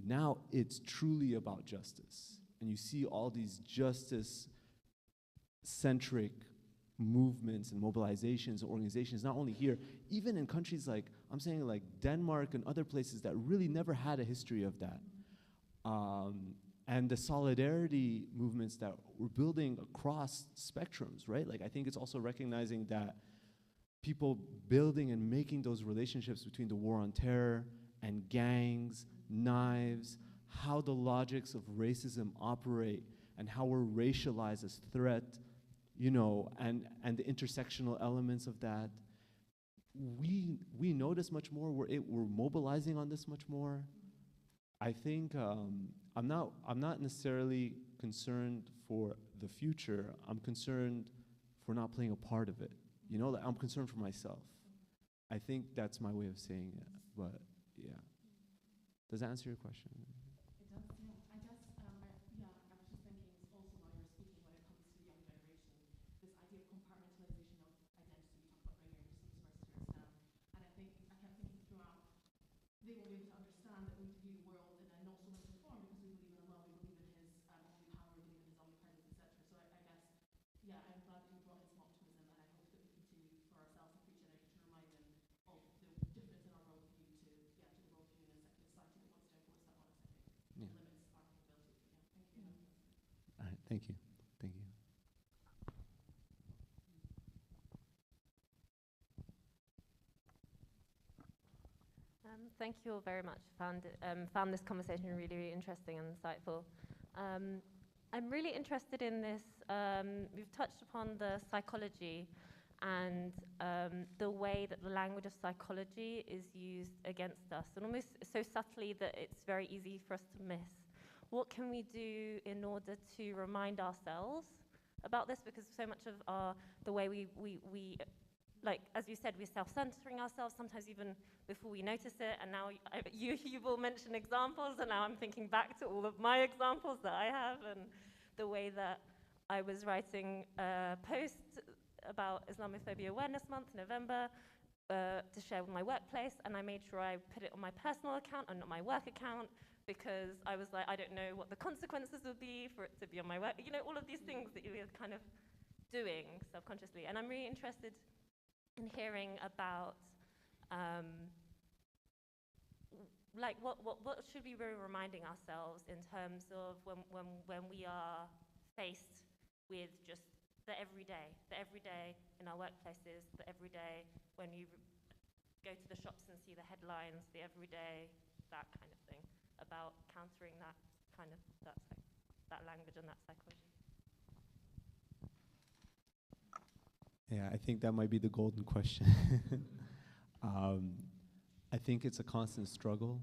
Now it's truly about justice. And you see all these justice-centric movements and mobilizations and organizations, not only here, even in countries like, I'm saying like Denmark and other places that really never had a history of that. And the solidarity movements that we're building across spectrums, right? Like I think it's also recognizing that people building and making those relationships between the war on terror and gangs, knives, how the logics of racism operate, and how we're racialized as threat, you know, and the intersectional elements of that. We notice much more. We're mobilizing on this much more. I think I'm not necessarily concerned for the future. I'm concerned for not playing a part of it. You know, like I'm concerned for myself. I think that's my way of saying it. But yeah, does that answer your question? It does, yeah. I guess, I was just thinking also while you were speaking when it comes to the young generation, this idea of compartmentalization of identity. You talk about bringing your Muslims first to Islam. And I kept thinking throughout, they won't be able to understand that we view the world in a not so mental form because we believe in Allah, we believe in His only power, we believe in His omnipresence, etc. So I guess, yeah, I'm glad that you brought in some optimism, and I hope that we continue for ourselves and future generation to remind them of the difference in our worldview to the worldview in a secular society that wants to enforce that on us. I think Yeah. limits our capability. Yeah, thank you. All right, thank you. Thank you. Thank you all very much. Found this conversation really, really interesting and insightful. I'm really interested in this. We've touched upon the psychology and the way that the language of psychology is used against us, and almost so subtly that it's very easy for us to miss. What can we do in order to remind ourselves about this? Because so much of the way we like, as you said, we're self-censoring ourselves, sometimes even before we notice it. And now you've all mentioned examples, and now I'm thinking back to all of my examples that I have, and the way that I was writing a post about Islamophobia Awareness Month in November to share with my workplace, and I made sure I put it on my personal account and not my work account, because I was like, I don't know what the consequences would be for it to be on my work. You know, all of these things that you're kind of doing subconsciously. And I'm really interested in hearing about like what should we be reminding ourselves in terms of when we are faced with just the everyday in our workplaces, the everyday when you go to the shops and see the headlines, the everyday, that kind of thing, about countering that kind of that language and that psychology. Yeah, I think that might be the golden question. I think it's a constant struggle.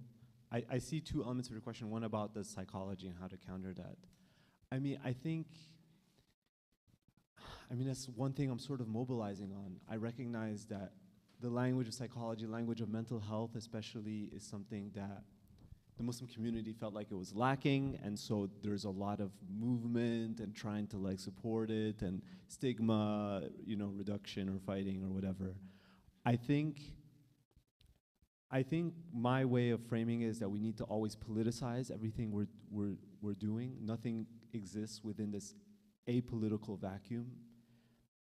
I see two elements of your question, one about the psychology and how to counter that. I mean, that's one thing I'm sort of mobilizing on. I recognize that the language of psychology, language of mental health especially, is something that the Muslim community felt like it was lacking, and so there's a lot of movement and trying to like support it, and stigma, you know, reduction or fighting or whatever. I think my way of framing it is that we need to always politicize everything we're doing. Nothing exists within this apolitical vacuum.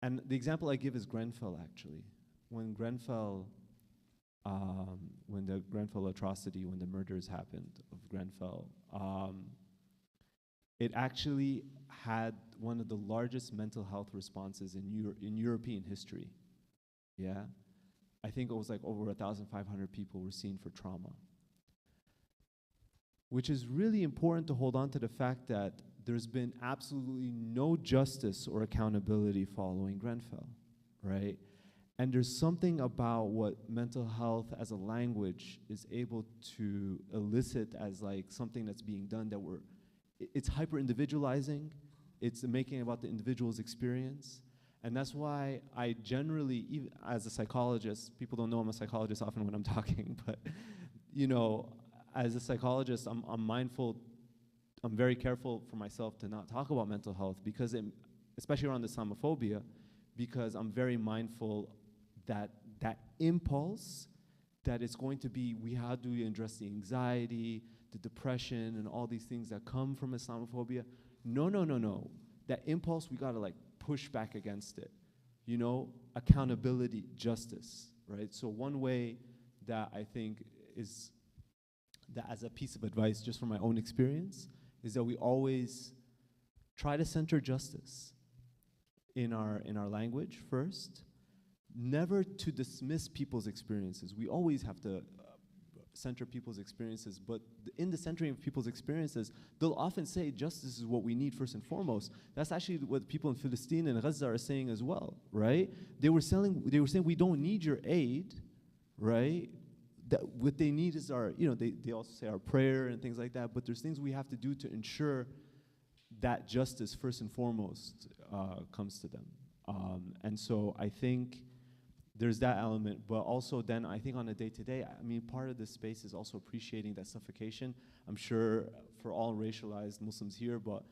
And the example I give is Grenfell, actually. When Grenfell, when the Grenfell atrocity, when the murders happened of Grenfell, it actually had one of the largest mental health responses in European history. Yeah, I think it was like over 1,500 people were seen for trauma, which is really important to hold on to the fact that there's been absolutely no justice or accountability following Grenfell, right? And there's something about what mental health as a language is able to elicit as like something that's being done that it's hyper individualizing, it's making about the individual's experience. And that's why I generally, even as a psychologist, people don't know I'm a psychologist often when I'm talking, but you know, as a psychologist, I'm mindful, I'm very careful for myself to not talk about mental health because especially around Islamophobia, because I'm very mindful that impulse that it's going to be, how do we address the anxiety, the depression, and all these things that come from Islamophobia? No. That impulse, we gotta like push back against it. You know, accountability, justice, right? So one way that I think is, that as a piece of advice, just from my own experience, is that we always try to center justice in our language first, never to dismiss people's experiences. We always have to center people's experiences, but in the centering of people's experiences, they'll often say justice is what we need first and foremost. That's actually what people in Palestine and Gaza are saying as well, right? They were saying we don't need your aid, right? That what they need is our, they also say our prayer and things like that, but there's things we have to do to ensure that justice first and foremost comes to them. And so I think there's that element, but also then I think on a day-to-day, I mean, part of this space is also appreciating that suffocation. I'm sure for all racialized Muslims here, but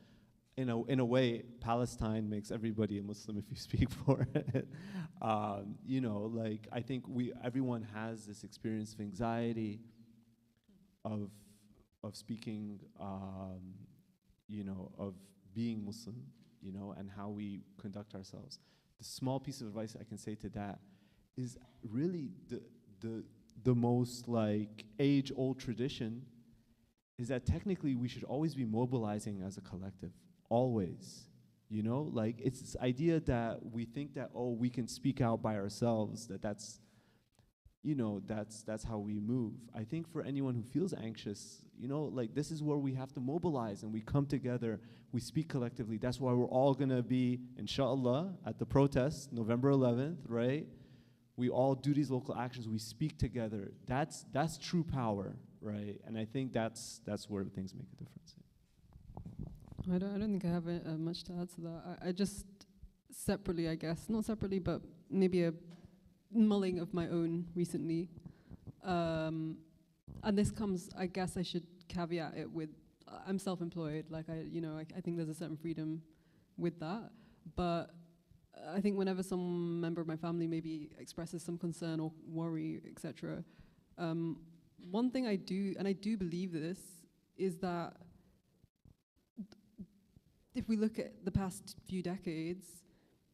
in a way, Palestine makes everybody a Muslim if you speak for it. Like I think everyone has this experience of anxiety, of speaking, of being Muslim, and how we conduct ourselves. The small piece of advice I can say to that is really the most like age-old tradition is that technically we should always be mobilizing as a collective, always. Like it's this idea that we think that, oh, we can speak out by ourselves, that's how we move. I think for anyone who feels anxious, like this is where we have to mobilize and we come together, we speak collectively. That's why we're all gonna be, inshallah, at the protest, November 11th, right? We all do these local actions, we speak together. That's true power, right? And I think that's where things make a difference. I don't think I have much to add to that. I just separately, I guess, not separately, but maybe a mulling of my own recently. And this comes, I guess I should caveat it with, I'm self-employed, like I think there's a certain freedom with that. But I think whenever some member of my family maybe expresses some concern or worry, etc., one thing I do, and I do believe this, is that if we look at the past few decades,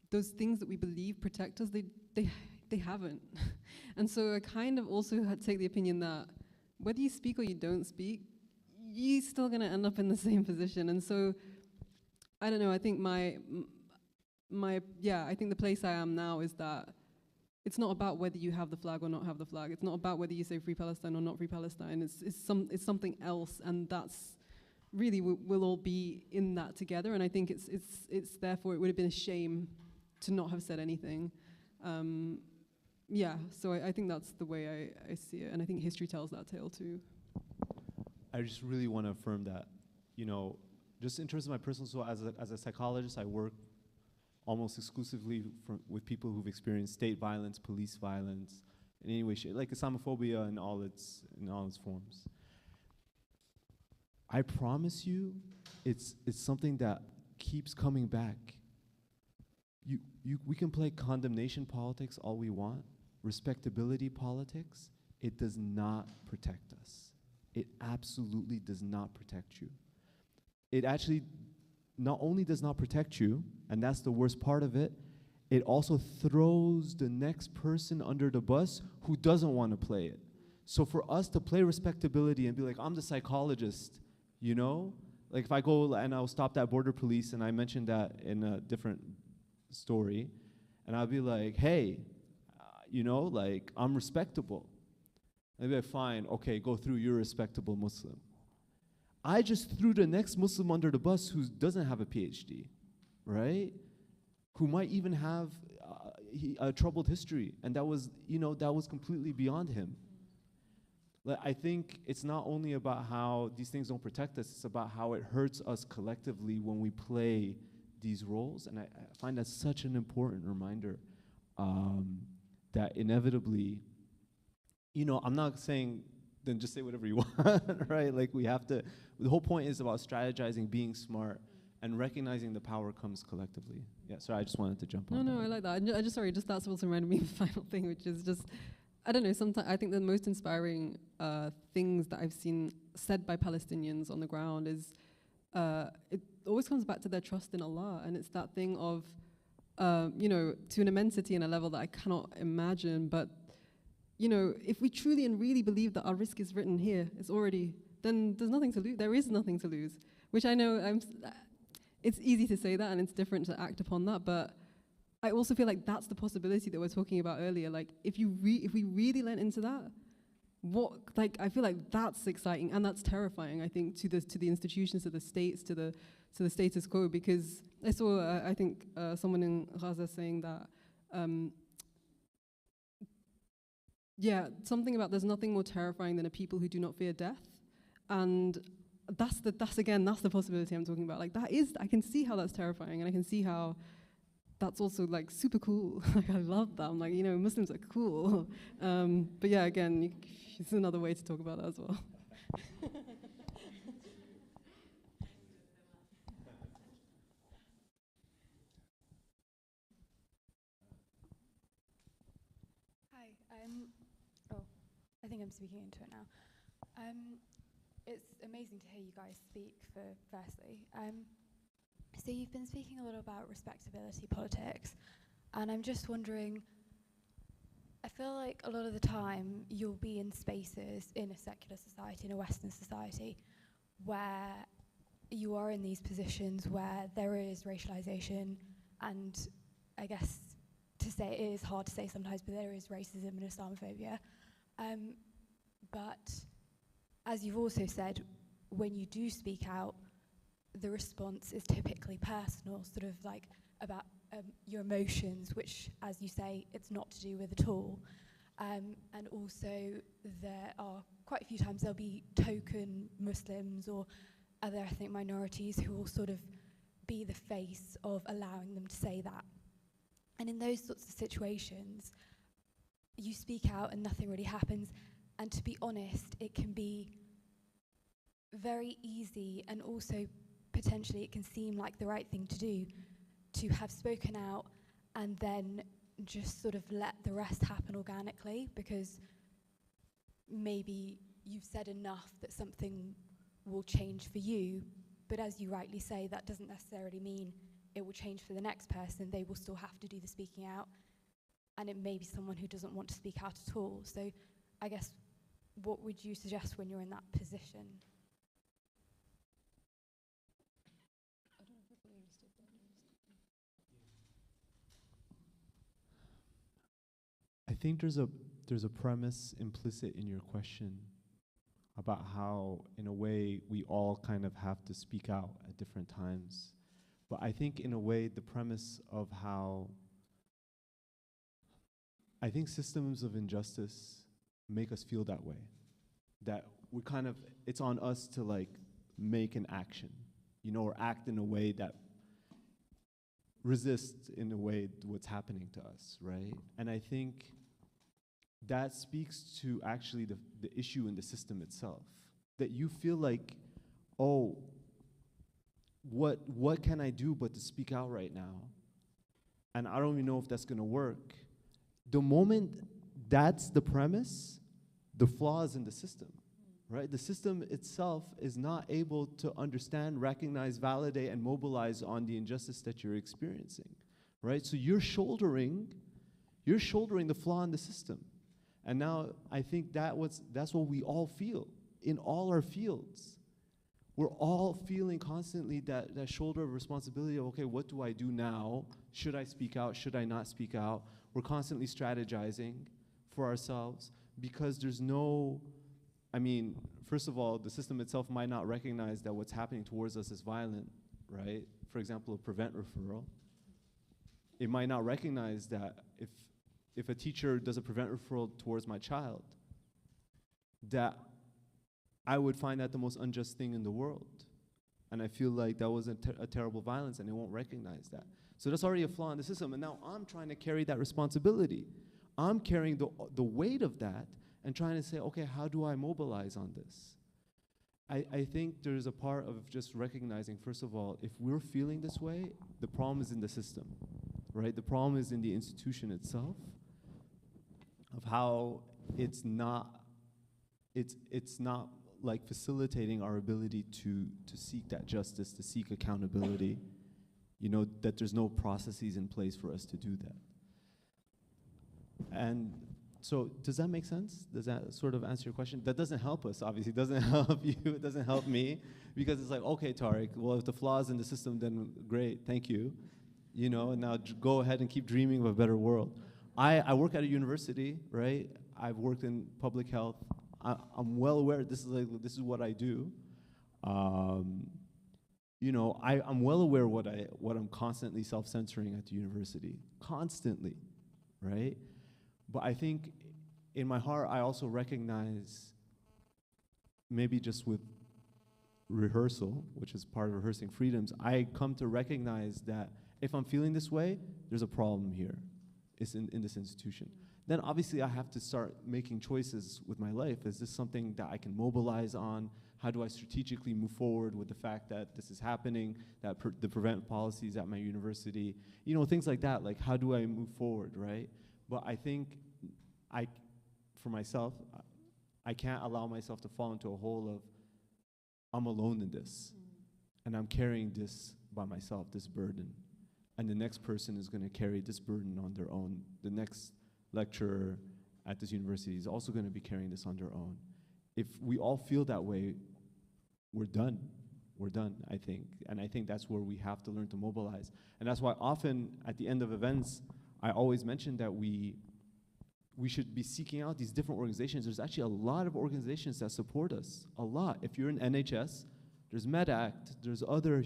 those things that we believe protect us, they haven't. And so I kind of also take the opinion that whether you speak or you don't speak, you're still gonna end up in the same position. And so, I don't know, I think I think the place I am now is that it's not about whether you have the flag or not have the flag. It's not about whether you say Free Palestine or not Free Palestine. It's something else, and that's really we'll all be in that together. And I think it's therefore it would have been a shame to not have said anything. So I think that's the way I see it, and I think history tells that tale too. I just really want to affirm that, just in terms of my personal, so as a psychologist, I work almost exclusively with people who've experienced state violence, police violence, in any way, like Islamophobia in all its forms. I promise you, it's something that keeps coming back. We can play condemnation politics all we want, respectability politics. It does not protect us. It absolutely does not protect you. It actually not only does not protect you, and that's the worst part of it, it also throws the next person under the bus who doesn't want to play it. So for us to play respectability and be like, I'm the psychologist, like if I go and I'll stop that border police, and I mentioned that in a different story, and I'll be like, hey, like I'm respectable. And they'll be like, fine, okay, go through, you're a respectable Muslim. I just threw the next Muslim under the bus who doesn't have a PhD, right? Who might even have a troubled history, and that was completely beyond him. I think it's not only about how these things don't protect us, it's about how it hurts us collectively when we play these roles. And I find that such an important reminder that inevitably, I'm not saying then just say whatever you want, right? Like we have to, the whole point is about strategizing, being smart, and recognizing the power comes collectively. Yeah, sorry, I just wanted to jump on. No, I like that. I just, sorry, just that's also reminded me of the final thing, which is just, I don't know, sometimes I think the most inspiring things that I've seen said by Palestinians on the ground is, it always comes back to their trust in Allah, and it's that thing of, to an immensity and a level that I cannot imagine, but if we truly and really believe that our risk is written here, it's already, then there's nothing to lose. There is nothing to lose, which I know it's easy to say that and it's different to act upon that, but I also feel like that's the possibility that we're talking about earlier. Like if we really leant into that, I feel like that's exciting and that's terrifying, I think, to the institutions, to the states, to the status quo, because I saw, I think, someone in Gaza saying that, something about there's nothing more terrifying than a people who do not fear death. And that's the possibility I'm talking about. Like, I can see how that's terrifying, and I can see how that's also like super cool. Like, I love that. I'm like, Muslims are cool. But yeah, again, it's another way to talk about that as well. Hi. I think I'm speaking into it now. It's amazing to hear you guys speak, firstly. So you've been speaking a lot about respectability politics, and I'm just wondering, I feel like a lot of the time you'll be in spaces in a secular society, in a Western society, where you are in these positions where there is racialization, and I guess to say it is hard to say sometimes, but there is racism and Islamophobia. But as you've also said, when you do speak out, the response is typically personal, sort of like about your emotions, which, as you say, it's not to do with at all. And also there are quite a few times there'll be token Muslims or other ethnic minorities who will sort of be the face of allowing them to say that. And in those sorts of situations, you speak out and nothing really happens. And to be honest, it can be very easy, and also potentially it can seem like the right thing to do, to have spoken out and then just sort of let the rest happen organically, because maybe you've said enough that something will change for you, but as you rightly say, that doesn't necessarily mean it will change for the next person. They will still have to do the speaking out, and it may be someone who doesn't want to speak out at all. So I guess, what would you suggest when you're in that position? I think there's a premise implicit in your question about how, in a way, we all kind of have to speak out at different times. But I think, in a way, the premise of how I think systems of injustice make us feel that way. That we kind of, it's on us to like make an action, or act in a way that resists in a way what's happening to us, right? And I think that speaks to actually the issue in the system itself. That you feel like, oh, what can I do but to speak out right now? And I don't even know if that's gonna work. The moment that's the premise, the flaw is in the system, right? The system itself is not able to understand, recognize, validate, and mobilize on the injustice that you're experiencing, right? So you're shouldering the flaw in the system. And now I think that's what we all feel in all our fields. We're all feeling constantly that shoulder of responsibility of, okay, what do I do now? Should I speak out? Should I not speak out? We're constantly strategizing for ourselves because there's no, first of all, the system itself might not recognize that what's happening towards us is violent, right? For example, a prevent referral. It might not recognize that if a teacher does a prevent referral towards my child, that I would find that the most unjust thing in the world. And I feel like that was a terrible violence, and it won't recognize that. So that's already a flaw in the system, and now I'm trying to carry that responsibility. I'm carrying the weight of that and trying to say, okay, how do I mobilize on this? I think there's a part of just recognizing, first of all, if we're feeling this way, the problem is in the system, right? The problem is in the institution itself, of how it's not like facilitating our ability to seek that justice, to seek accountability, that there's no processes in place for us to do that. And so does that make sense? Does that sort of answer your question? That doesn't help us, obviously. It doesn't help you. It doesn't help me. Because it's like, okay, Tariq, well, if the flaws in the system, then great, thank you. And now go ahead and keep dreaming of a better world. I work at a university, right? I've worked in public health. I'm well aware this is what I do. You know, I'm well aware what I'm constantly self-censoring at the university, constantly, right? But I think in my heart, I also recognize, maybe just with rehearsal, which is part of rehearsing freedoms, I come to recognize that if I'm feeling this way, there's a problem here. It's in this institution. Then obviously I have to start making choices with my life. Is this something that I can mobilize on? How do I strategically move forward with the fact that this is happening, that the prevent policies at my university, you know, things like that. Like, how do I move forward, right? But I think for myself, I can't allow myself to fall into a hole of, I'm alone in this, and I'm carrying this by myself, this burden. And the next person is going to carry this burden on their own. The next lecturer at this university is also going to be carrying this on their own. If we all feel that way, we're done. We're done, I think. And I think that's where we have to learn to mobilize. And that's why often at the end of events, I always mention that we should be seeking out these different organizations. There's actually a lot of organizations that support us, a lot. If you're in NHS, there's MedAct, there's other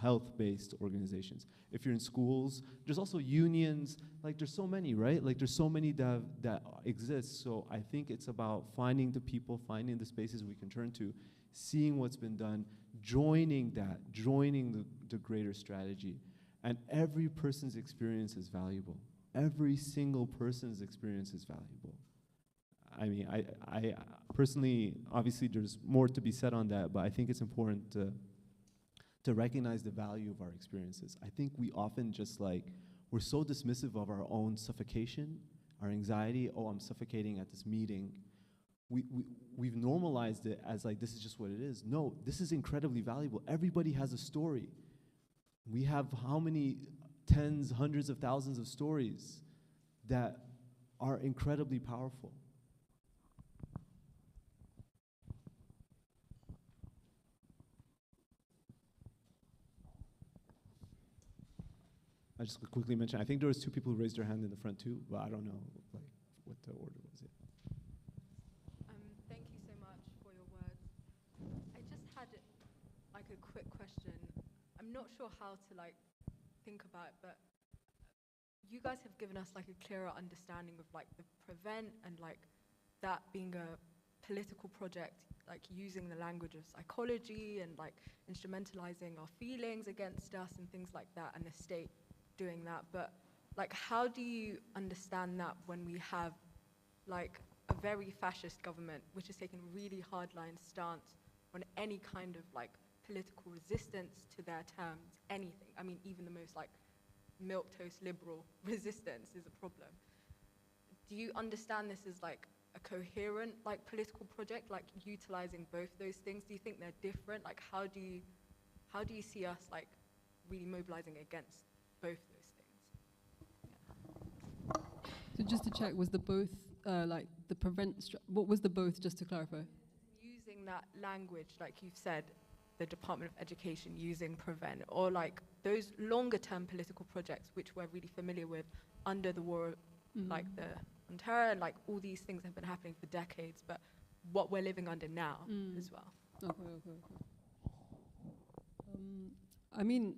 health-based organizations. If you're in schools, there's also unions. Like, there's so many, right? Like, there's so many that exist. So I think it's about finding the people, finding the spaces we can turn to, seeing what's been done, joining the greater strategy. And every person's experience is valuable. Every single person's experience is valuable. I mean, I personally, obviously there's more to be said on that, but I think it's important to recognize the value of our experiences. I think we often just we're so dismissive of our own suffocation, our anxiety. Oh, I'm suffocating at this meeting. We've normalized it as this is just what it is. No, this is incredibly valuable. Everybody has a story. We have how many tens, hundreds of thousands of stories that are incredibly powerful. I just quickly mention, I think there was 2 people who raised their hand in the front too, but I don't know what the order was. Thank you so much for your words. I just had a quick question. I'm not sure how to think about it, but you guys have given us a clearer understanding of the prevent and that being a political project, using the language of psychology and instrumentalizing our feelings against us and things like that, and the state doing that. But how do you understand that when we have a very fascist government which has taken a really hardline stance on any kind of political resistance to their terms, anything? I mean, even the most milquetoast liberal resistance is a problem. Do you understand this as a coherent political project, utilizing both those things? Do you think they're different? How do you see us really mobilizing against both those things? So just to check, was the both the prevent? What was the both? Just to clarify. Using that language, like you've said, the Department of Education using prevent, or those longer-term political projects which we're really familiar with under the war, the on terror, and all these things have been happening for decades, but what we're living under now as well. Okay. I mean,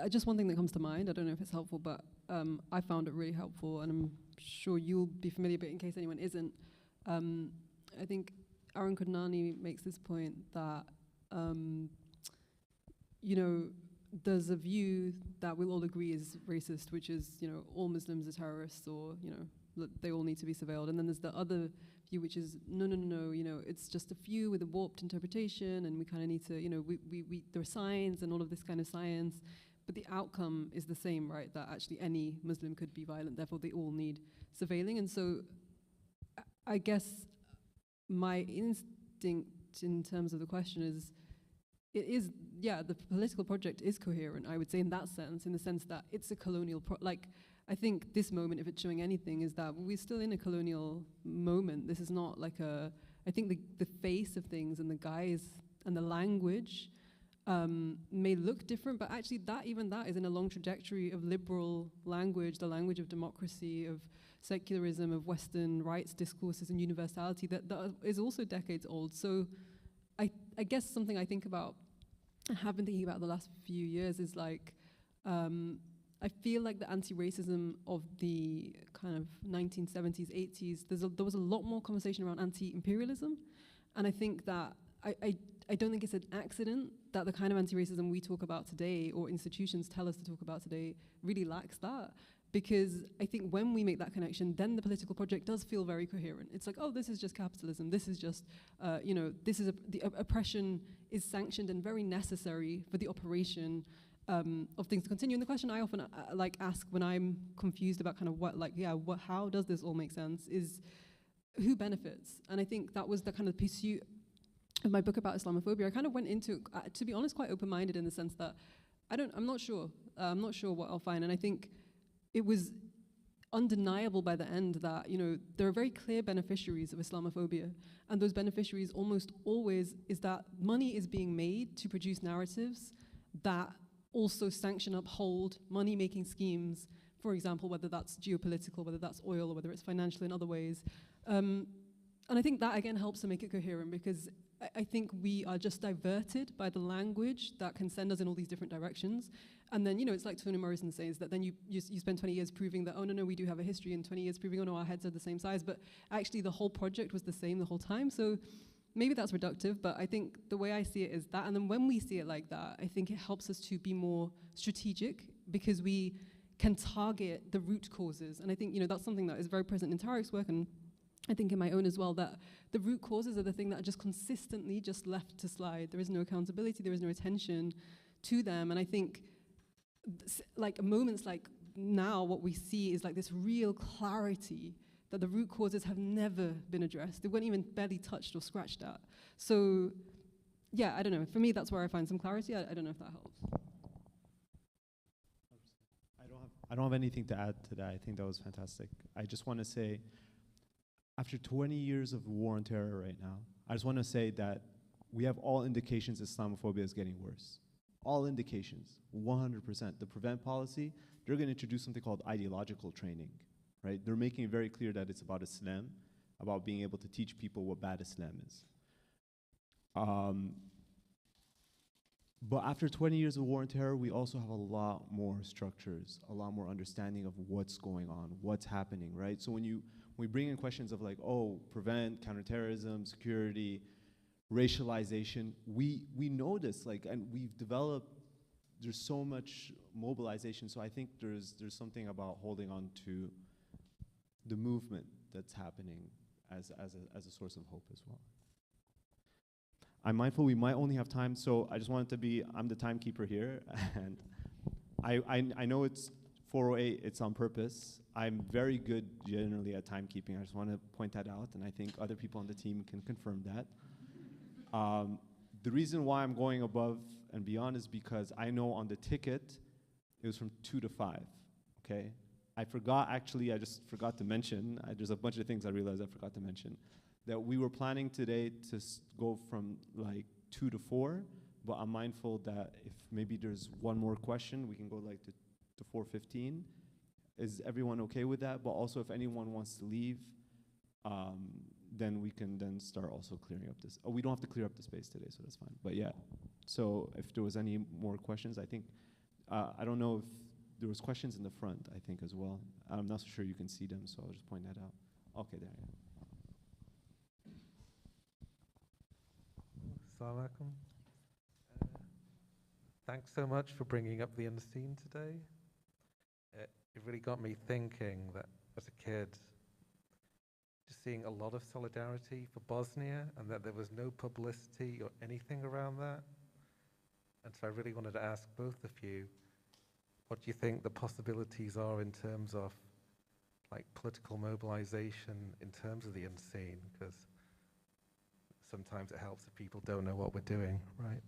just one thing that comes to mind, I don't know if it's helpful, but I found it really helpful, and I'm sure you'll be familiar, but in case anyone isn't, I think Aaron Kodnani makes this point that, there's a view that we'll all agree is racist, which is, all Muslims are terrorists, or, they all need to be surveilled. And then there's the other view, which is, no, it's just a few with a warped interpretation, and we kind of need to, there are signs and all of this kind of science, but the outcome is the same, right? That actually any Muslim could be violent, therefore they all need surveilling. And so I guess my instinct in terms of the question is, the political project is coherent, I would say, in that sense, in the sense that it's a colonial, I think this moment, if it's showing anything, is that we're still in a colonial moment. This is not I think the face of things and the guise and the language may look different, but actually even that is in a long trajectory of liberal language, the language of democracy, of secularism, of Western rights discourses and universality that is also decades old. So I guess something I think about, I have been thinking about the last few years is like, I feel like the anti-racism of the kind of 1970s, 80s, there was a lot more conversation around anti-imperialism. And I think that, I don't think it's an accident that the kind of anti-racism we talk about today, or institutions tell us to talk about today, really lacks that. Because I think when we make that connection, then the political project does feel very coherent. It's like, oh, this is just capitalism. This is just, this is the oppression is sanctioned and very necessary for the operation of things to continue. And the question I often ask when I'm confused about kind of how does this all make sense is who benefits? And I think that was the kind of pursuit of my book about Islamophobia. I kind of went into, to be honest, quite open-minded in the sense that I'm not sure. I'm not sure what I'll find. And I think it was undeniable by the end that, there are very clear beneficiaries of Islamophobia. And those beneficiaries almost always is that money is being made to produce narratives that also sanction, uphold money-making schemes, for example, whether that's geopolitical, whether that's oil, or whether it's financial in other ways. And I think that, again, helps to make it coherent, because I think we are just diverted by the language that can send us in all these different directions. And then, it's like Toni Morrison says, that then you spend 20 years proving that, oh, no, we do have a history, and 20 years proving, oh, no, our heads are the same size. But actually, the whole project was the same the whole time. So maybe that's reductive, but I think the way I see it is that. And then when we see it like that, I think it helps us to be more strategic, because we can target the root causes. And I think, that's something that is very present in Tariq's work, and I think in my own as well, that the root causes are the thing that are just consistently just left to slide. There is no accountability, there is no attention to them. And I think moments like now, what we see is like this real clarity that the root causes have never been addressed. They weren't even barely touched or scratched at. So yeah, I don't know. For me, that's where I find some clarity. I don't know if that helps. I don't have anything to add to that. I think that was fantastic. I just want to say, after 20 years of war on terror right now, I just want to say that we have all indications Islamophobia is getting worse. All indications, 100%. The PREVENT policy, they're going to introduce something called ideological training, right? They're making it very clear that it's about Islam, about being able to teach people what bad Islam is. But after 20 years of war on terror, we also have a lot more structures, a lot more understanding of what's going on, what's happening, right? So when we bring in questions of like, oh, prevent, counterterrorism, security, racialization, we know this, and we've developed, there's so much mobilization. So I think there's something about holding on to the movement that's happening as a source of hope as well. I'm mindful we might only have time, so I just wanted to be, I'm the timekeeper here, and I know it's 4:08, it's on purpose. I'm very good generally at timekeeping. I just want to point that out, and I think other people on the team can confirm that. The reason why I'm going above and beyond is because I know on the ticket, it was from 2 to 5, okay? I just forgot to mention, there's a bunch of things I realized I forgot to mention, that we were planning today to go from like 2 to 4, but I'm mindful that if maybe there's one more question, we can go like to 4:15. Is everyone okay with that? But also if anyone wants to leave, then we can then start also clearing up this. Oh, we don't have to clear up the space today, so that's fine. But yeah, so if there was any more questions, I think, I don't know if there was questions in the front, I think as well. I'm not so sure you can see them, so I'll just point that out. Okay, there, yeah. Assalamu alaikum. Thanks so much for bringing up the unseen today. It really got me thinking that as a kid, just seeing a lot of solidarity for Bosnia and that there was no publicity or anything around that. And so I really wanted to ask both of you, what do you think the possibilities are in terms of like political mobilization in terms of the unseen? Because sometimes it helps if people don't know what we're doing, right?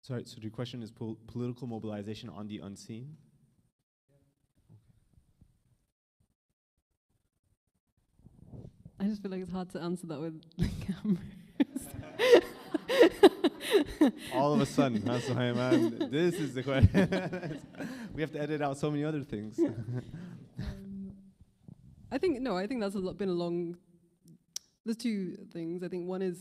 Sorry, so the question is political mobilization on the unseen? I just feel like it's hard to answer that with the cameras. All of a sudden, huh, Suhaiman? This is the question. We have to edit out so many other things. I think that's been a long. There's two things. I think one is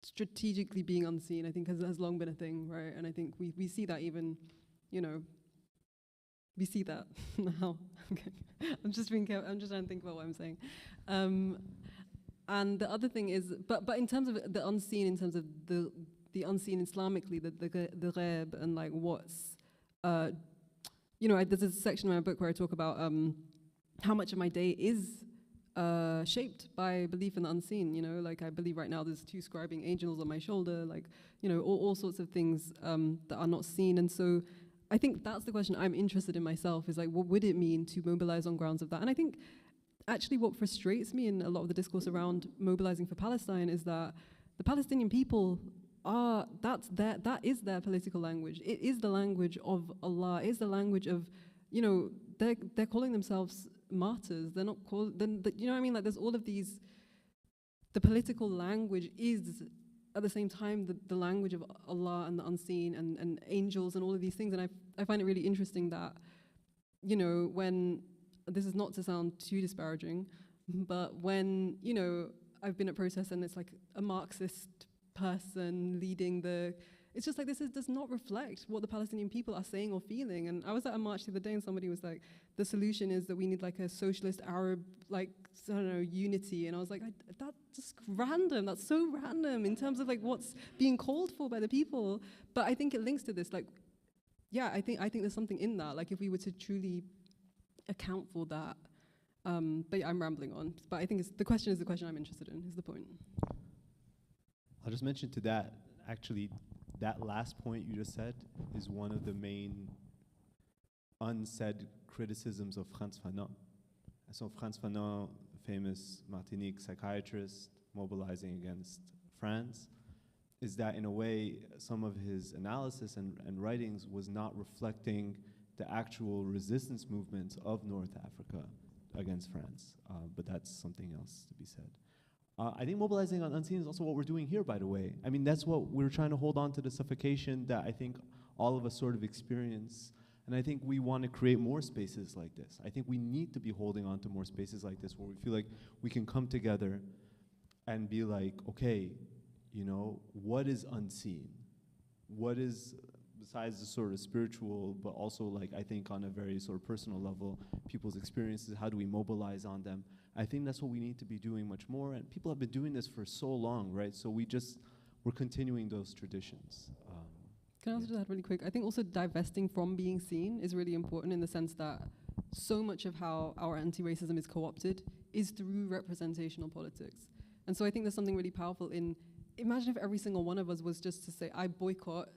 strategically being unseen. I think has long been a thing, right? And I think we see that even, we see that now. I'm just being careful. I'm just trying to think about what I'm saying. And the other thing is, but in terms of the unseen, in terms of the unseen Islamically, the ghaib and like what's, there's a section in my book where I talk about how much of my day is shaped by belief in the unseen. Like I believe right now there's 2 scribing angels on my shoulder, like all sorts of things that are not seen. And so I think that's the question I'm interested in myself, is like, what would it mean to mobilize on grounds of that? And I think actually what frustrates me in a lot of the discourse around mobilizing for Palestine is that the Palestinian people that is their political language. It is the language of Allah. It is the language of, they're calling themselves martyrs. They're not called, you know what I mean? Like there's all of these, the political language is at the same time the language of Allah and the unseen and angels and all of these things. And I find it really interesting that, when, this is not to sound too disparaging, but when, I've been at protests and it's like a Marxist person leading it's just like does not reflect what the Palestinian people are saying or feeling. And I was at a march the other day and somebody was like, the solution is that we need like a socialist Arab, like, I don't know, unity. And I was like, that's just random. That's so random in terms of like what's being called for by the people. But I think it links to this, like, yeah, I think there's something in that. Like if we were to truly account for that, but yeah, I'm rambling on. But I think the question is the question I'm interested in, is the point. I'll just mention to that, actually, that last point you just said is one of the main unsaid criticisms of Frantz Fanon. So Frantz Fanon, famous Martinique psychiatrist mobilizing against France, is that in a way some of his analysis and writings was not reflecting the actual resistance movements of North Africa against France, but that's something else to be said. I think mobilizing on unseen is also what we're doing here, by the way. I mean, that's what we're trying to hold on to, the suffocation that I think all of us sort of experience. And I think we want to create more spaces like this. I think we need to be holding on to more spaces like this where we feel like we can come together and be like, okay, what is unseen? What is, besides the sort of spiritual, but also like I think on a very sort of personal level, people's experiences, how do we mobilize on them? I think that's what we need to be doing much more, and people have been doing this for so long, right? So we're continuing those traditions. Can I also just add really quick? I think also divesting from being seen is really important in the sense that so much of how our anti-racism is co-opted is through representational politics. And so I think there's something really powerful in, imagine if every single one of us was just to say, I boycott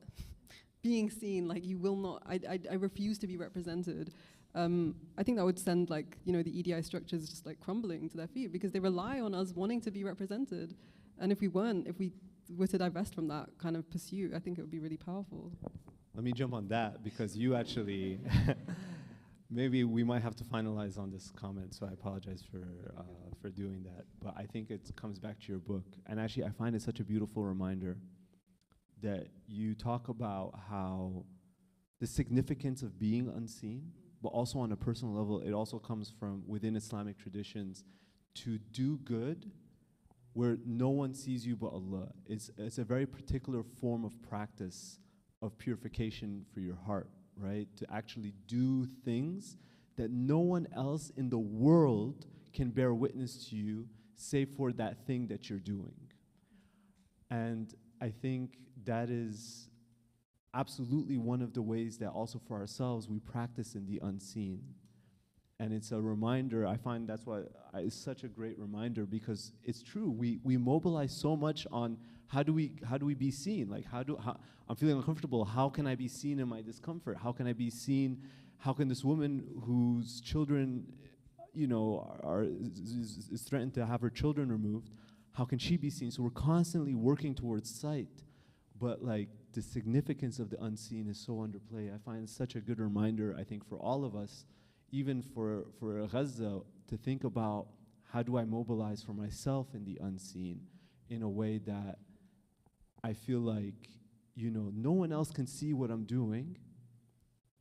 being seen, like you will not, I refuse to be represented. I think that would send the EDI structures just like crumbling to their feet because they rely on us wanting to be represented. And if we were to divest from that kind of pursuit, I think it would be really powerful. Let me jump on that because you actually, maybe we might have to finalize on this comment, so I apologize for doing that. But I think it comes back to your book. And actually, I find it such a beautiful reminder that you talk about how the significance of being unseen, but also on a personal level, it also comes from within Islamic traditions to do good where no one sees you but Allah. It's a very particular form of practice of purification for your heart, right? To actually do things that no one else in the world can bear witness to you save for that thing that you're doing. And I think that is absolutely one of the ways that also for ourselves we practice in the unseen. And it's a reminder, I find that's why it's such a great reminder because it's true, we mobilize so much on how do we be seen? Like how I'm feeling uncomfortable, how can I be seen in my discomfort? How can I be seen? How can this woman whose children, is threatened to have her children removed, how can she be seen? So we're constantly working towards sight, but like the significance of the unseen is so underplayed. I find it such a good reminder, I think, for all of us, even for Gaza, to think about how do I mobilize for myself in the unseen in a way that I feel like, you know, no one else can see what I'm doing,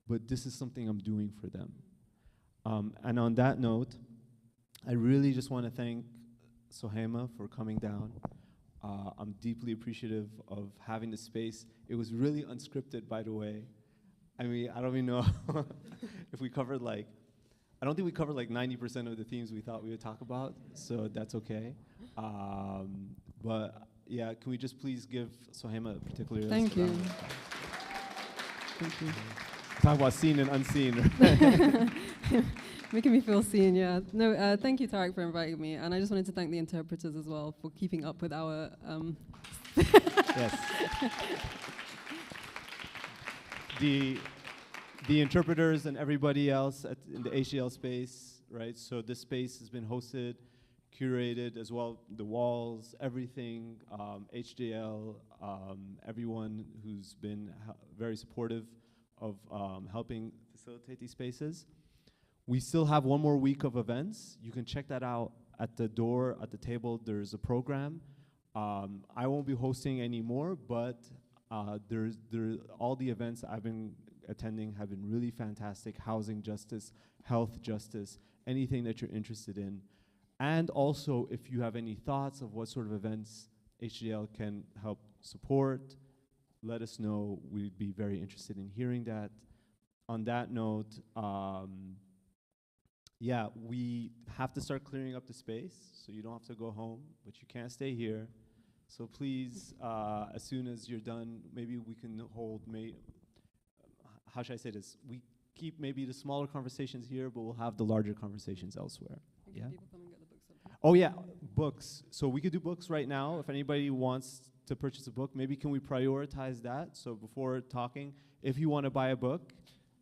but this is something I'm doing for them. And on that note, I really just want to thank Sohaima for coming down. I'm deeply appreciative of having the space. It was really unscripted, by the way. I mean, I don't even know if we covered like, I don't think we covered like 90% of the themes we thought we would talk about, so that's okay. But yeah, can we just please give Sohaima a particular Thank you. round? Thank you. Talk about seen and unseen. Making me feel seen, yeah. No, thank you, Tarek, for inviting me. And I just wanted to thank the interpreters as well for keeping up with our... Yes. The interpreters and everybody else in the HDL space, right? So this space has been hosted, curated as well, the walls, everything, HDL, everyone who's been very supportive of helping facilitate these spaces. We still have one more week of events. You can check that out at the door, at the table. There's a program. I won't be hosting anymore, but all the events I've been attending have been really fantastic. Housing justice, health justice, anything that you're interested in. And also, if you have any thoughts of what sort of events HDL can help support, let us know. We'd be very interested in hearing that. On that note, yeah, we have to start clearing up the space, so you don't have to go home, but you can't stay here. So please, as soon as you're done, maybe we can hold, how should I say this? We keep maybe the smaller conversations here, but we'll have the larger conversations elsewhere. Yeah. People come and get the books up. Oh yeah, books. So we could do books right now. If anybody wants to purchase a book, maybe can we prioritize that? So before talking, if you want to buy a book,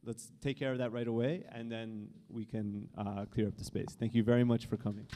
let's take care of that right away, and then we can clear up the space. Thank you very much for coming.